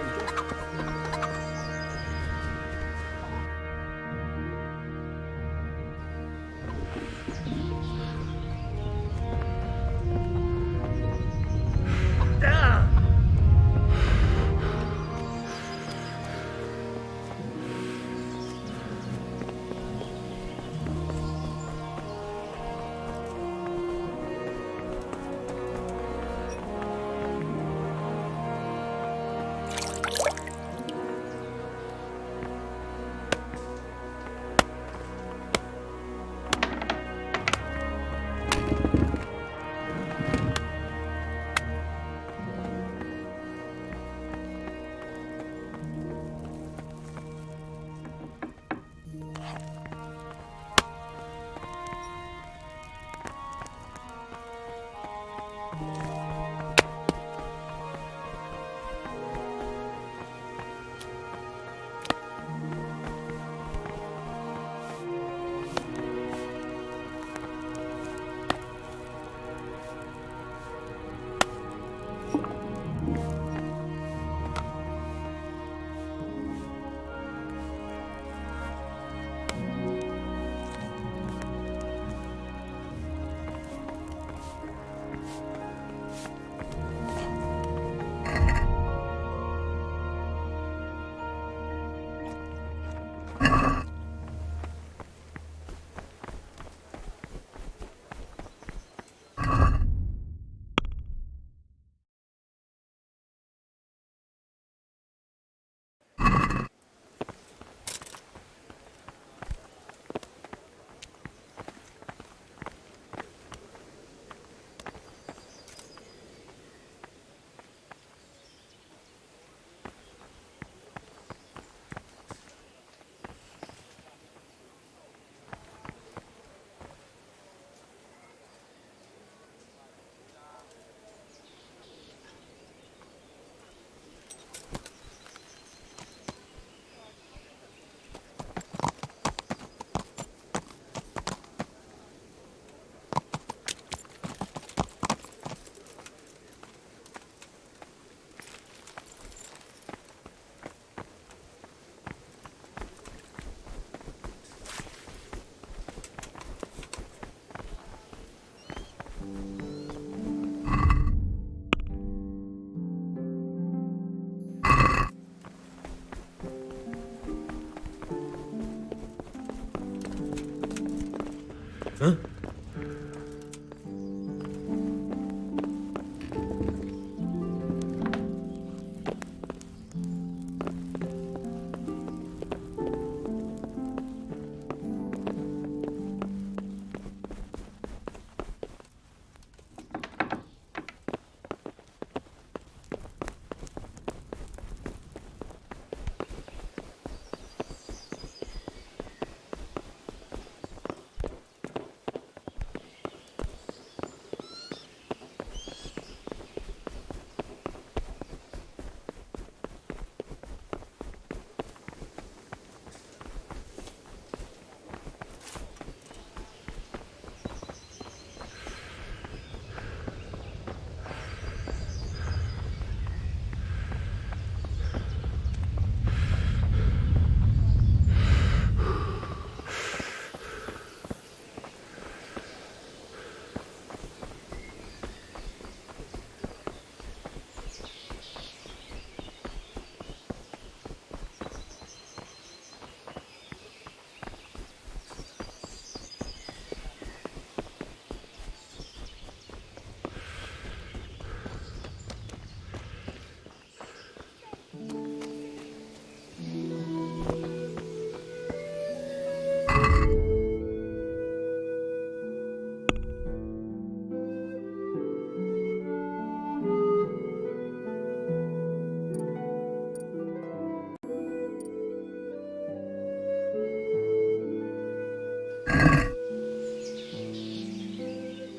[SPEAKER 4] Huh?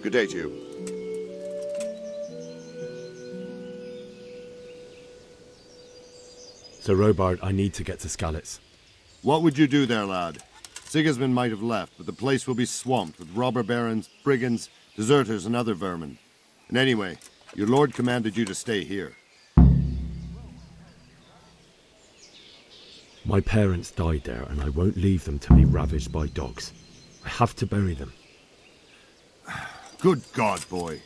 [SPEAKER 12] Good day to you.
[SPEAKER 4] Sir Robard, I need to get to Skalitz.
[SPEAKER 12] What would you do there, lad? Sigismund might have left, but the place will be swamped with robber barons, brigands, deserters, and other vermin. And anyway, your lord commanded you to stay here.
[SPEAKER 4] My parents died there, and I won't leave them to be ravaged by dogs. I have to bury them.
[SPEAKER 12] Good God, boy.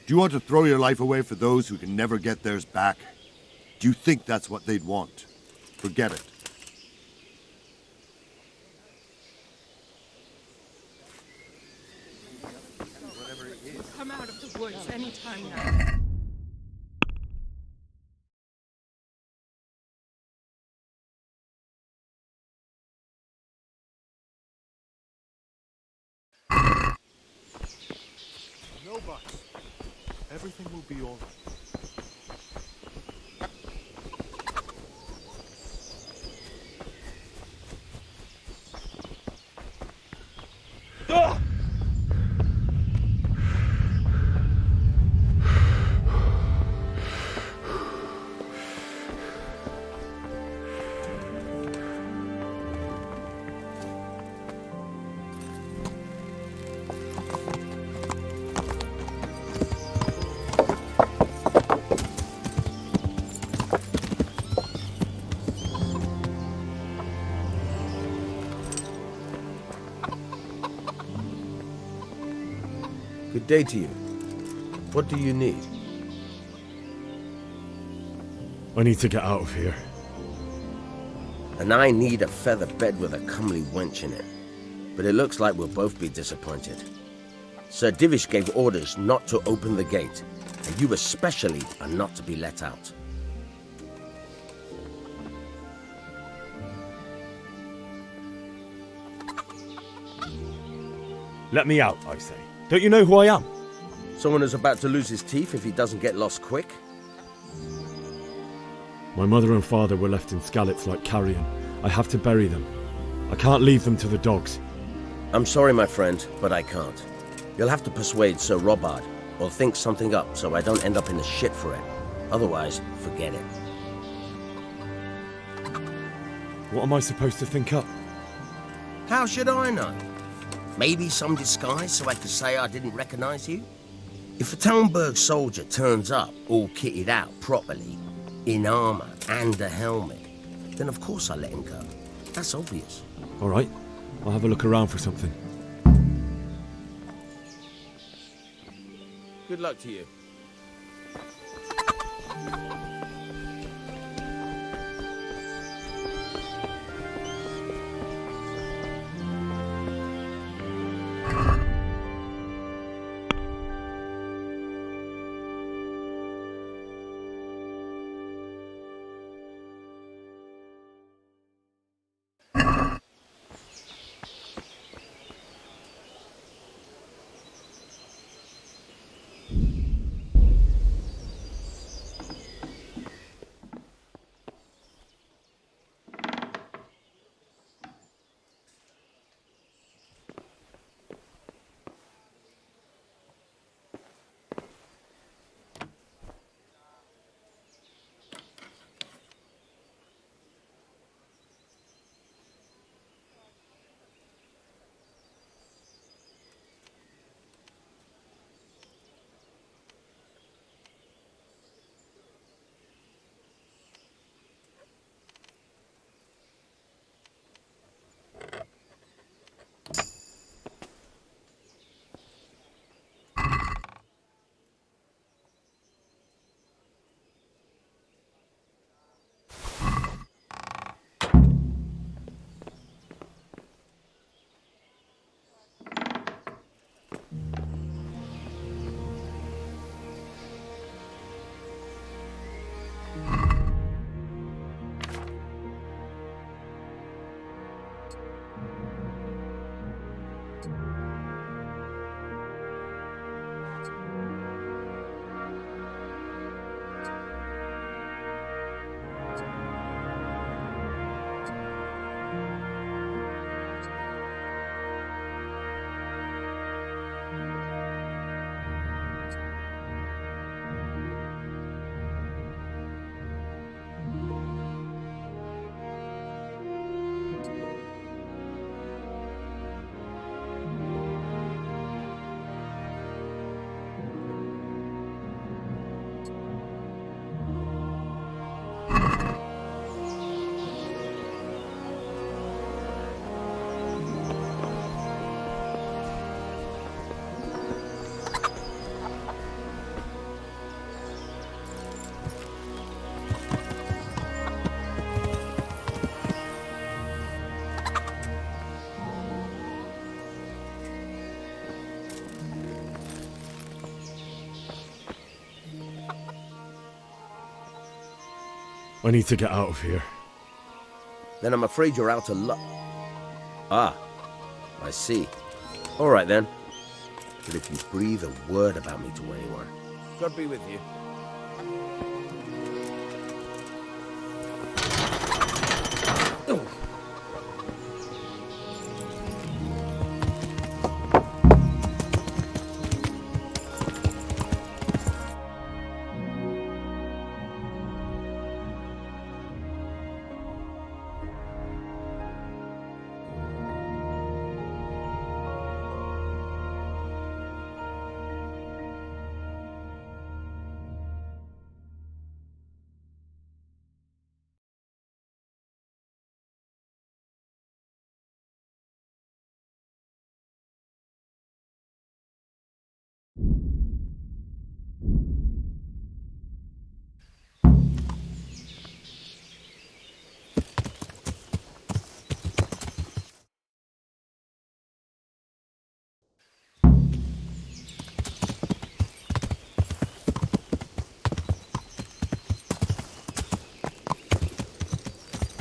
[SPEAKER 12] Do you want to throw your life away for those who can never get theirs back? Do you think that's what they'd want? Forget it.
[SPEAKER 18] Come out of the woods anytime now.
[SPEAKER 19] No buts. Everything will be all right.
[SPEAKER 20] Good day to you. What do you need?
[SPEAKER 4] I need to get out of here.
[SPEAKER 20] And I need a feather bed with a comely wench in it. But it looks like we'll both be disappointed. Sir Divish gave orders not to open the gate, and you especially are not to be let out.
[SPEAKER 4] Let me out, I say. Don't you know who I am?
[SPEAKER 20] Someone who's about to lose his teeth if he doesn't get lost quick?
[SPEAKER 4] My mother and father were left in Skalitz like carrion. I have to bury them. I can't leave them to the dogs.
[SPEAKER 20] I'm sorry, my friend, but I can't. You'll have to persuade Sir Robard, or think something up so I don't end up in the shit for it. Otherwise, forget it.
[SPEAKER 4] What am I supposed to think up?
[SPEAKER 20] How should I know? Maybe some disguise so I could say I didn't recognize you? If a tальмберг soldier turns up all kitted out properly, in armor and a helmet, then of course I let him go. That's obvious.
[SPEAKER 4] All right, I'll have a look around for something.
[SPEAKER 20] Good luck to you.
[SPEAKER 4] I need to get out of here.
[SPEAKER 20] Then I'm afraid you're out of luck. Ah, I see. All right then. But if you breathe a word about me to anyone, God be with you.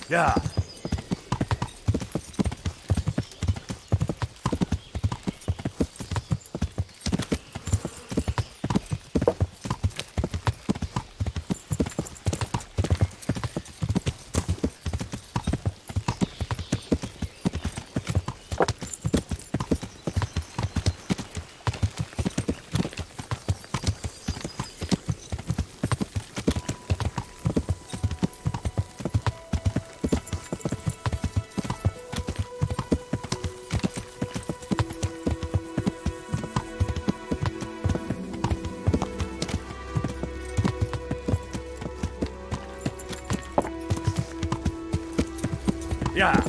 [SPEAKER 6] Yeah.
[SPEAKER 4] Yeah.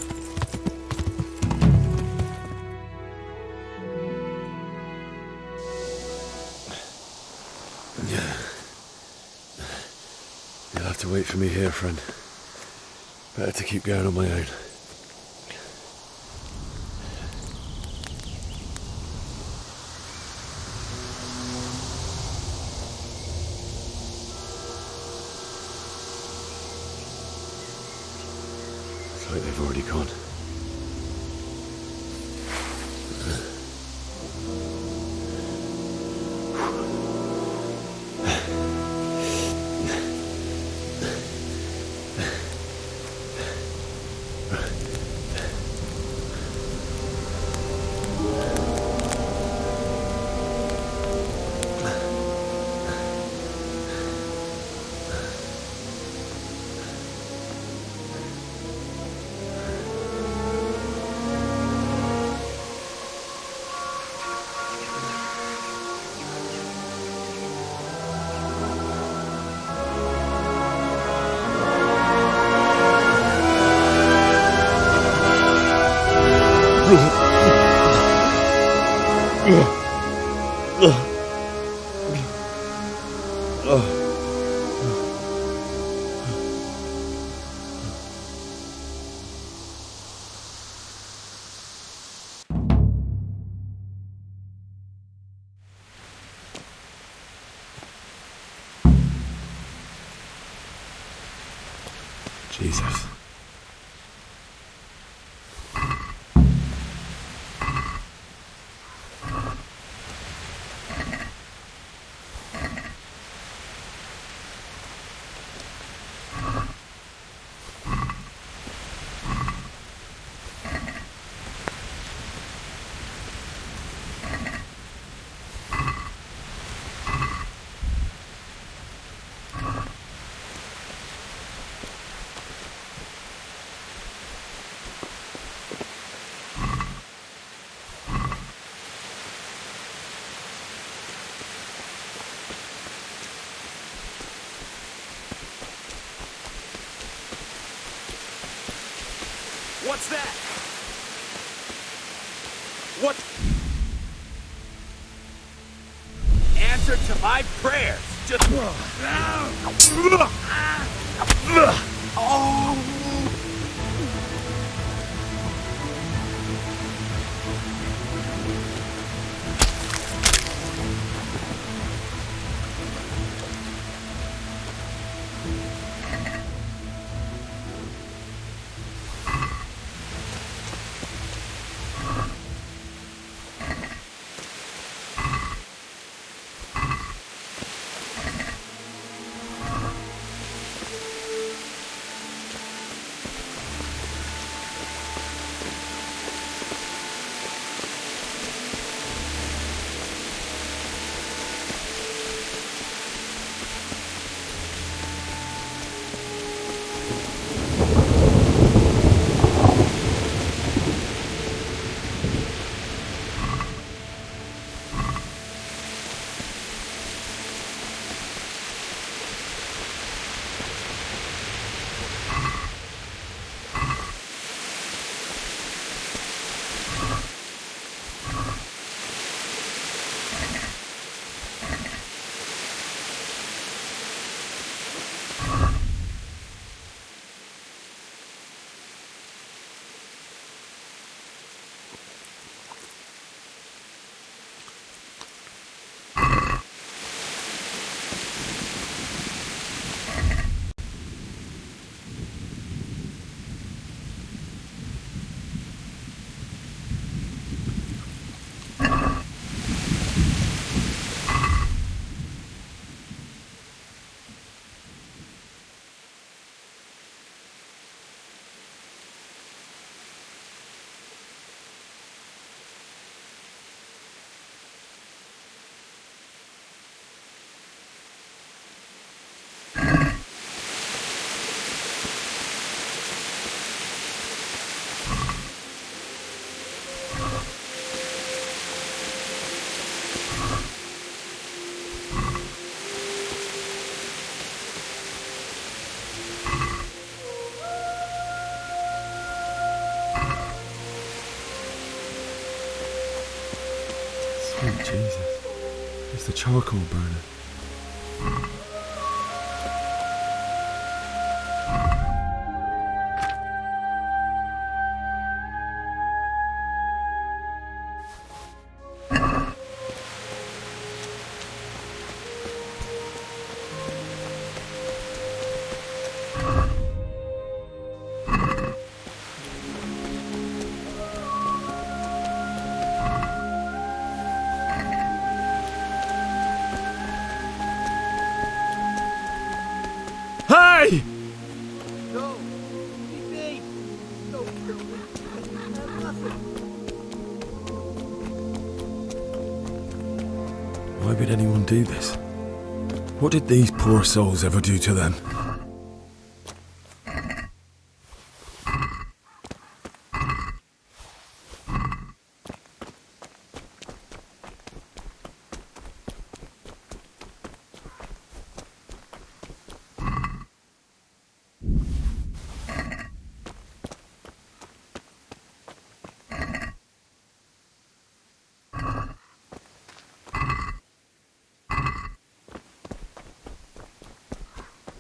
[SPEAKER 4] You'll have to wait for me here, friend. Better to keep going on my own. It's like they've already gone. Jesus.
[SPEAKER 15] What's that? What? Answer to my prayers. Just. Oh.
[SPEAKER 4] Sweet Jesus. It's the charcoal burner. Hey!
[SPEAKER 1] No! Leave me! No, nothing.
[SPEAKER 4] Why would anyone do this? What did these poor souls ever do to them?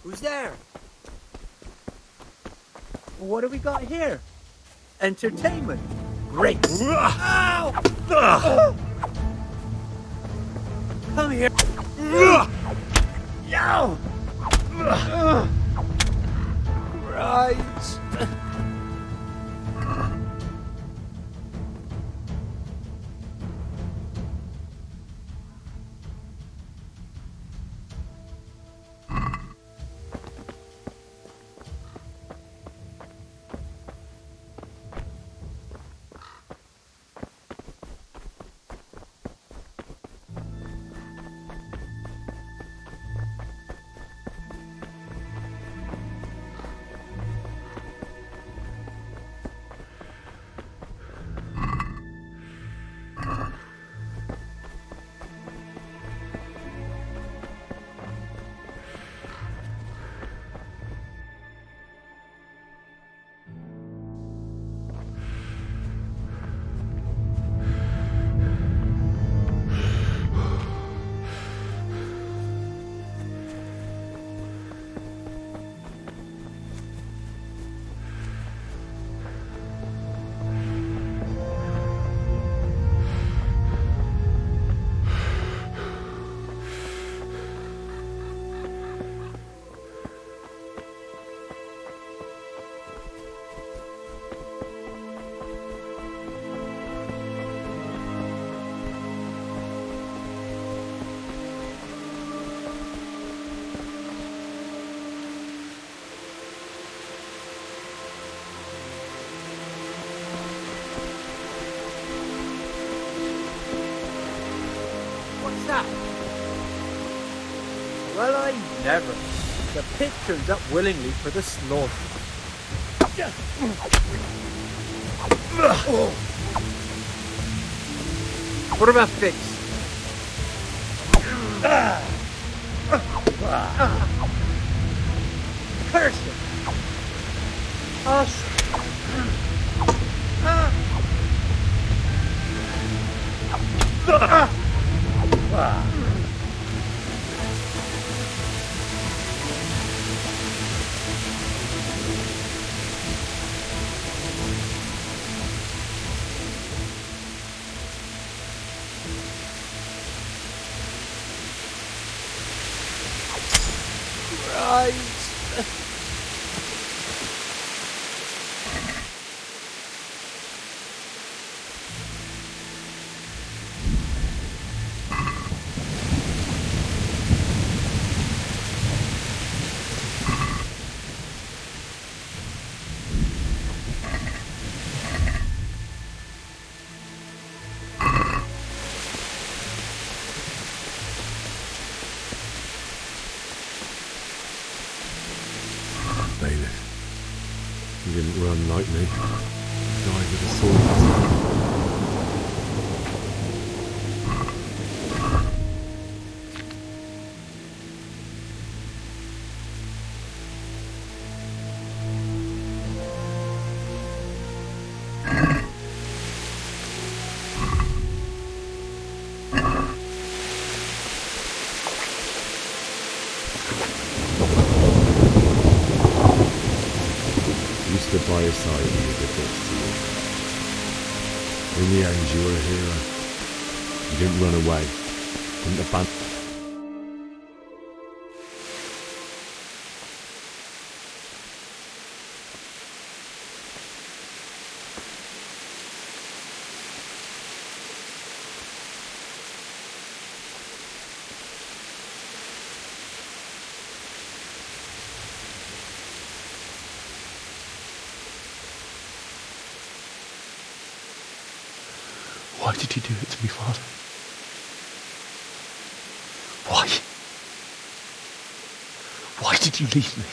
[SPEAKER 1] Who's there? What do we got here? Entertainment. Great. Ow! Come here. Yow! Right. What's that? Well, I never. The pit turns up willingly for the slaughter. What about fix? Curse it! Right.
[SPEAKER 4] Bailiff. He didn't run like me. Died with a sword. very sorry we did this to you. In the end, you were a hero. You didn't run away. Didn't abandon. Why did you do it to me, Father? Why? Why did you leave me?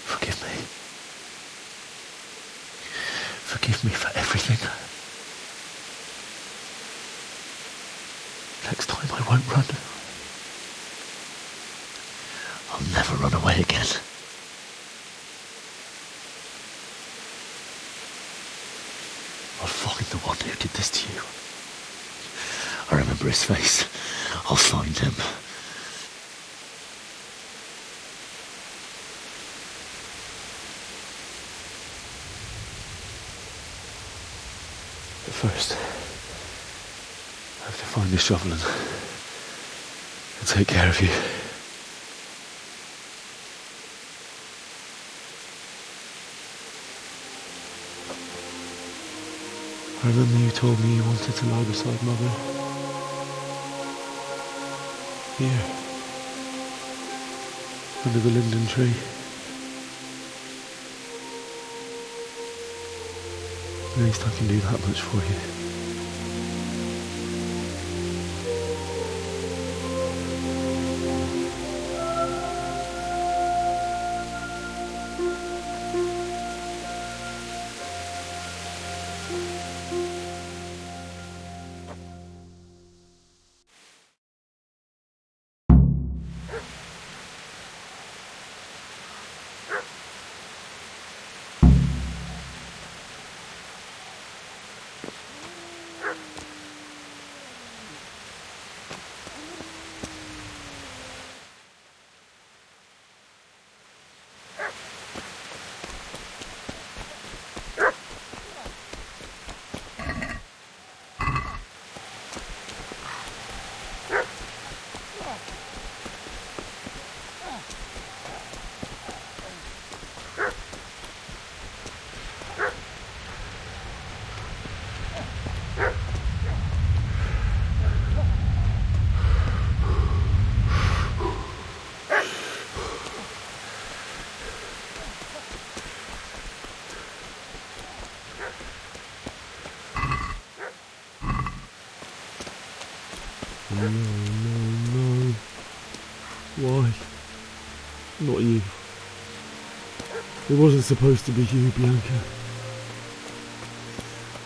[SPEAKER 4] Forgive me. Forgive me for everything. Next time I won't run. I'll never run away again. I'll find the one who did this to you. I remember his face. I'll find him. But first, I have to find the shovel and take care of you. I remember you told me you wanted to lie beside Mother. Here. Under the linden tree. At least I can do that much for you. No. Why? Not you. It wasn't supposed to be you, Bianca.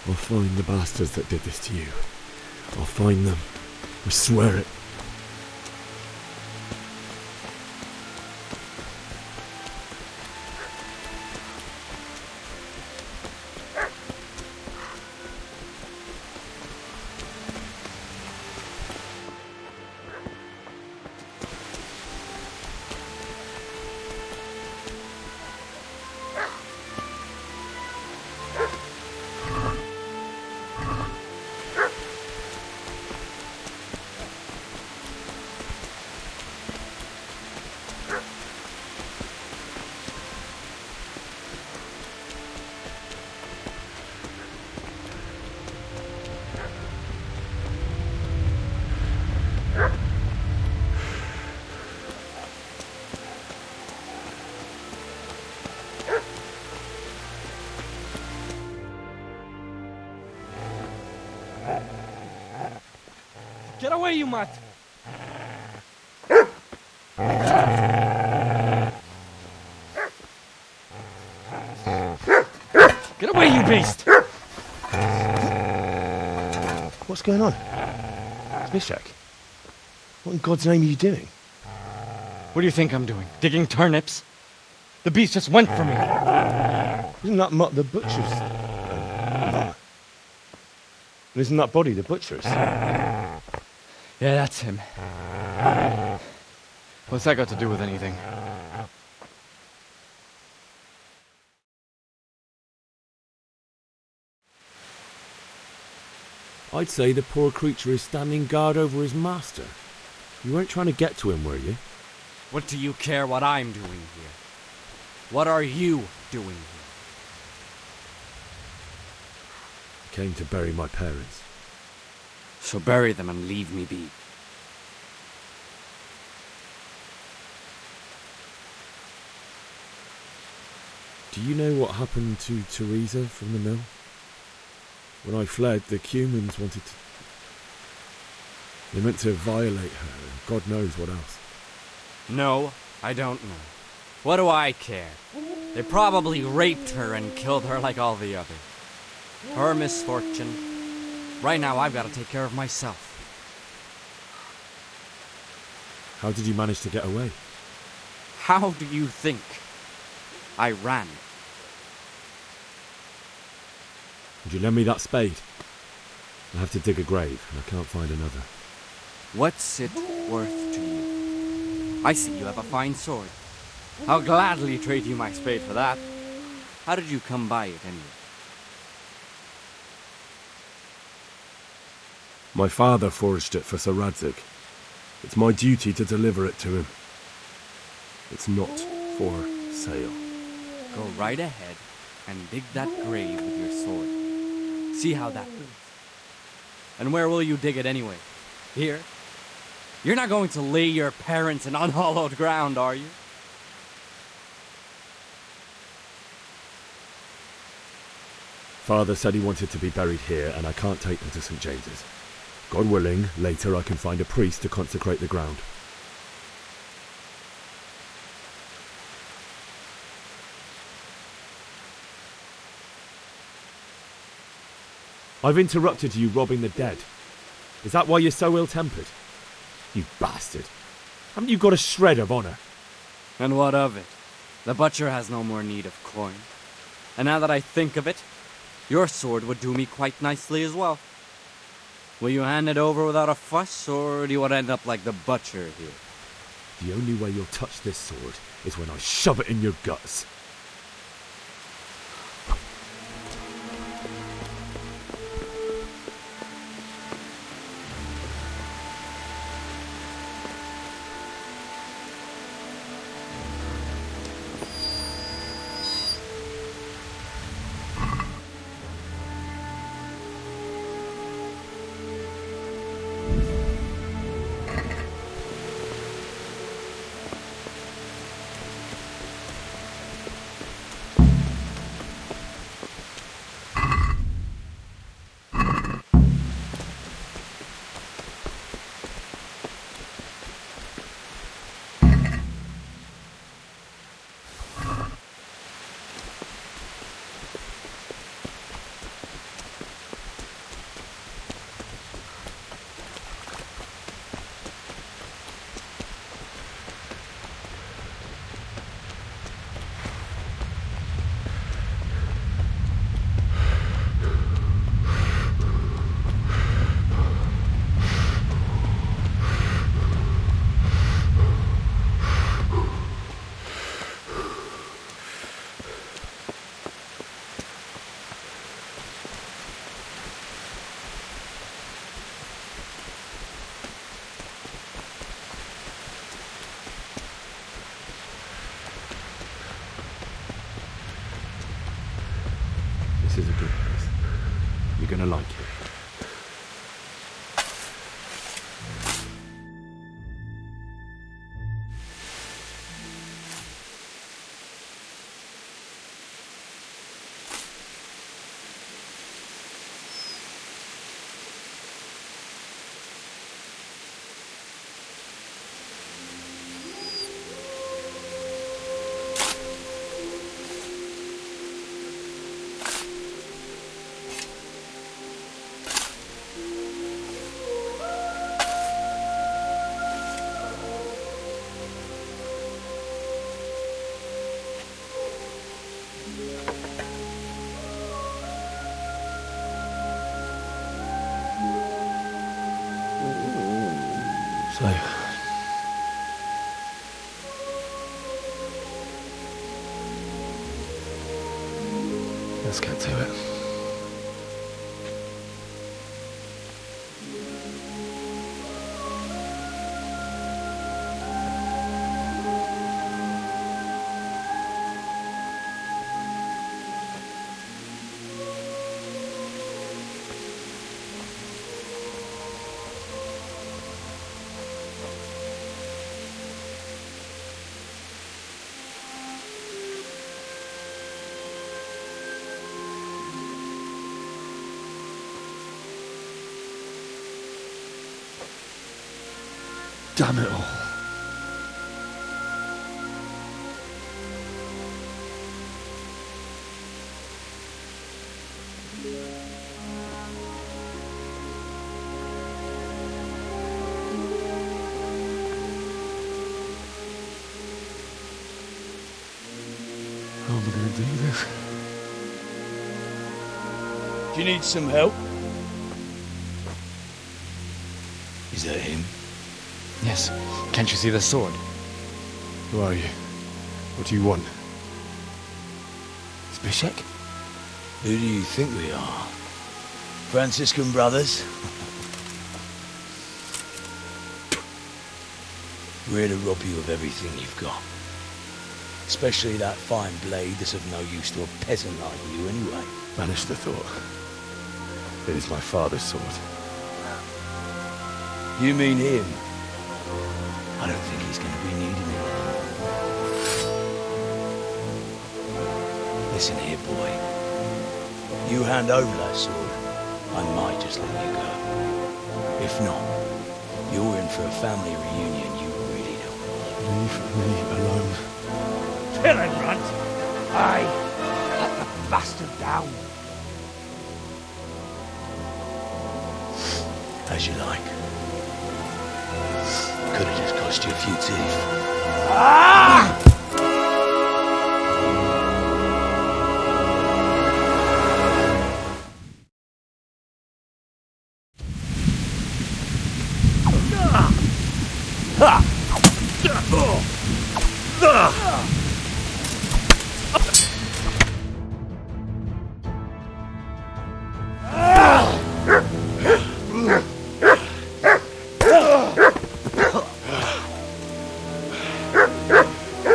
[SPEAKER 4] I'll find the bastards that did this to you. I'll find them. I swear it.
[SPEAKER 15] Get away, you mutt! Get away, you beast!
[SPEAKER 4] What's going on? Smithjack? What in God's name are you doing?
[SPEAKER 15] What do you think I'm doing? Digging turnips? The beast just went for me.
[SPEAKER 4] Isn't that Mutt the butcher's? Isn't that body the butcher's?
[SPEAKER 15] Yeah, that's him.
[SPEAKER 21] What's that got to do with anything?
[SPEAKER 4] I'd say the poor creature is standing guard over his master. You weren't trying to get to him, were you?
[SPEAKER 22] What do you care what I'm doing here? What are you doing here?
[SPEAKER 4] Came to bury my parents.
[SPEAKER 22] So bury them and leave me be.
[SPEAKER 4] Do you know what happened to Teresa from the mill? When I fled, the Cumans wanted to... They meant to violate her, and God knows what else.
[SPEAKER 22] No, I don't know. What do I care? They probably raped her and killed her like all the others. Her misfortune. Right now I've got to take care of myself.
[SPEAKER 4] How did you manage to get away?
[SPEAKER 22] How do you think? I ran.
[SPEAKER 4] Would you lend me that spade? I have to dig a grave, and I can't find another.
[SPEAKER 22] What's it worth to you? I see you have a fine sword. I'll gladly trade you my spade for that. How did you come by it anyway?
[SPEAKER 4] My father forged it for Sir Radzig. It's my duty to deliver it to him. It's not for sale.
[SPEAKER 22] Go right ahead and dig that grave with your sword. See how that goes. And where will you dig it anyway? Here? You're not going to lay your parents in unhallowed ground, are you?
[SPEAKER 4] Father said he wanted to be buried here, and I can't take them to St. James's. God willing, later I can find a priest to consecrate the ground. I've interrupted you robbing the dead. Is that why you're so ill-tempered? You bastard. Haven't you got a shred of honour?
[SPEAKER 22] And what of it? The butcher has no more need of coin. And now that I think of it, your sword would do me quite nicely as well. Will you hand it over without a fuss, or do you want to end up like the butcher here?
[SPEAKER 4] The only way you'll touch this sword is when I shove it in your guts. This is a good place. You're gonna like it. Let's get to it. Damn it all. How am I going to do this?
[SPEAKER 2] Do you need some help? Is that him?
[SPEAKER 21] Yes. Can't you see the sword?
[SPEAKER 4] Who are you? What do you want?
[SPEAKER 2] Zbyszek? Who do you think we are? Franciscan brothers? We're here to rob you of everything you've got. Especially that fine blade that's of no use to a peasant like you anyway.
[SPEAKER 4] Banish the thought. It is my father's sword.
[SPEAKER 2] You mean him? I don't think he's going to be needing it. Listen here, boy. You hand over that sword, I might just let you go. If not, you're in for a family reunion you really don't want.
[SPEAKER 4] Leave me alone.
[SPEAKER 1] Villain, runt! Aye, cut the bastard down.
[SPEAKER 2] As you like. Could have just cost you a few teeth.
[SPEAKER 1] Ah!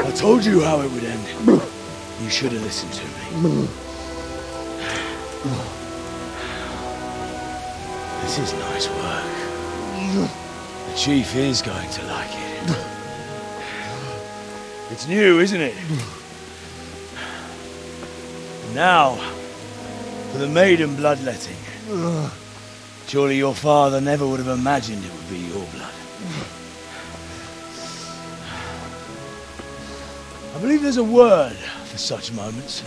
[SPEAKER 2] I told you how it would end. You should have listened to me. This is nice work. The chief is going to like it. It's new, isn't it? Now, for the maiden bloodletting. Surely your father never would have imagined it would be your blood. I believe there's a word for such moments.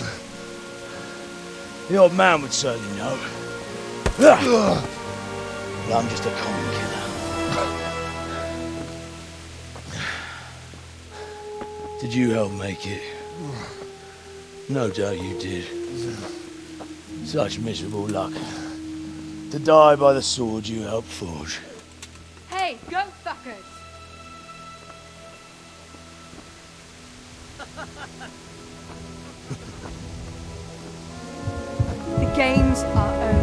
[SPEAKER 2] The old man would certainly know. But I'm just a common killer. Did you help make it? No doubt you did. Such miserable luck. To die by the sword you helped forge.
[SPEAKER 18] Hey, go fuckers! The games are over.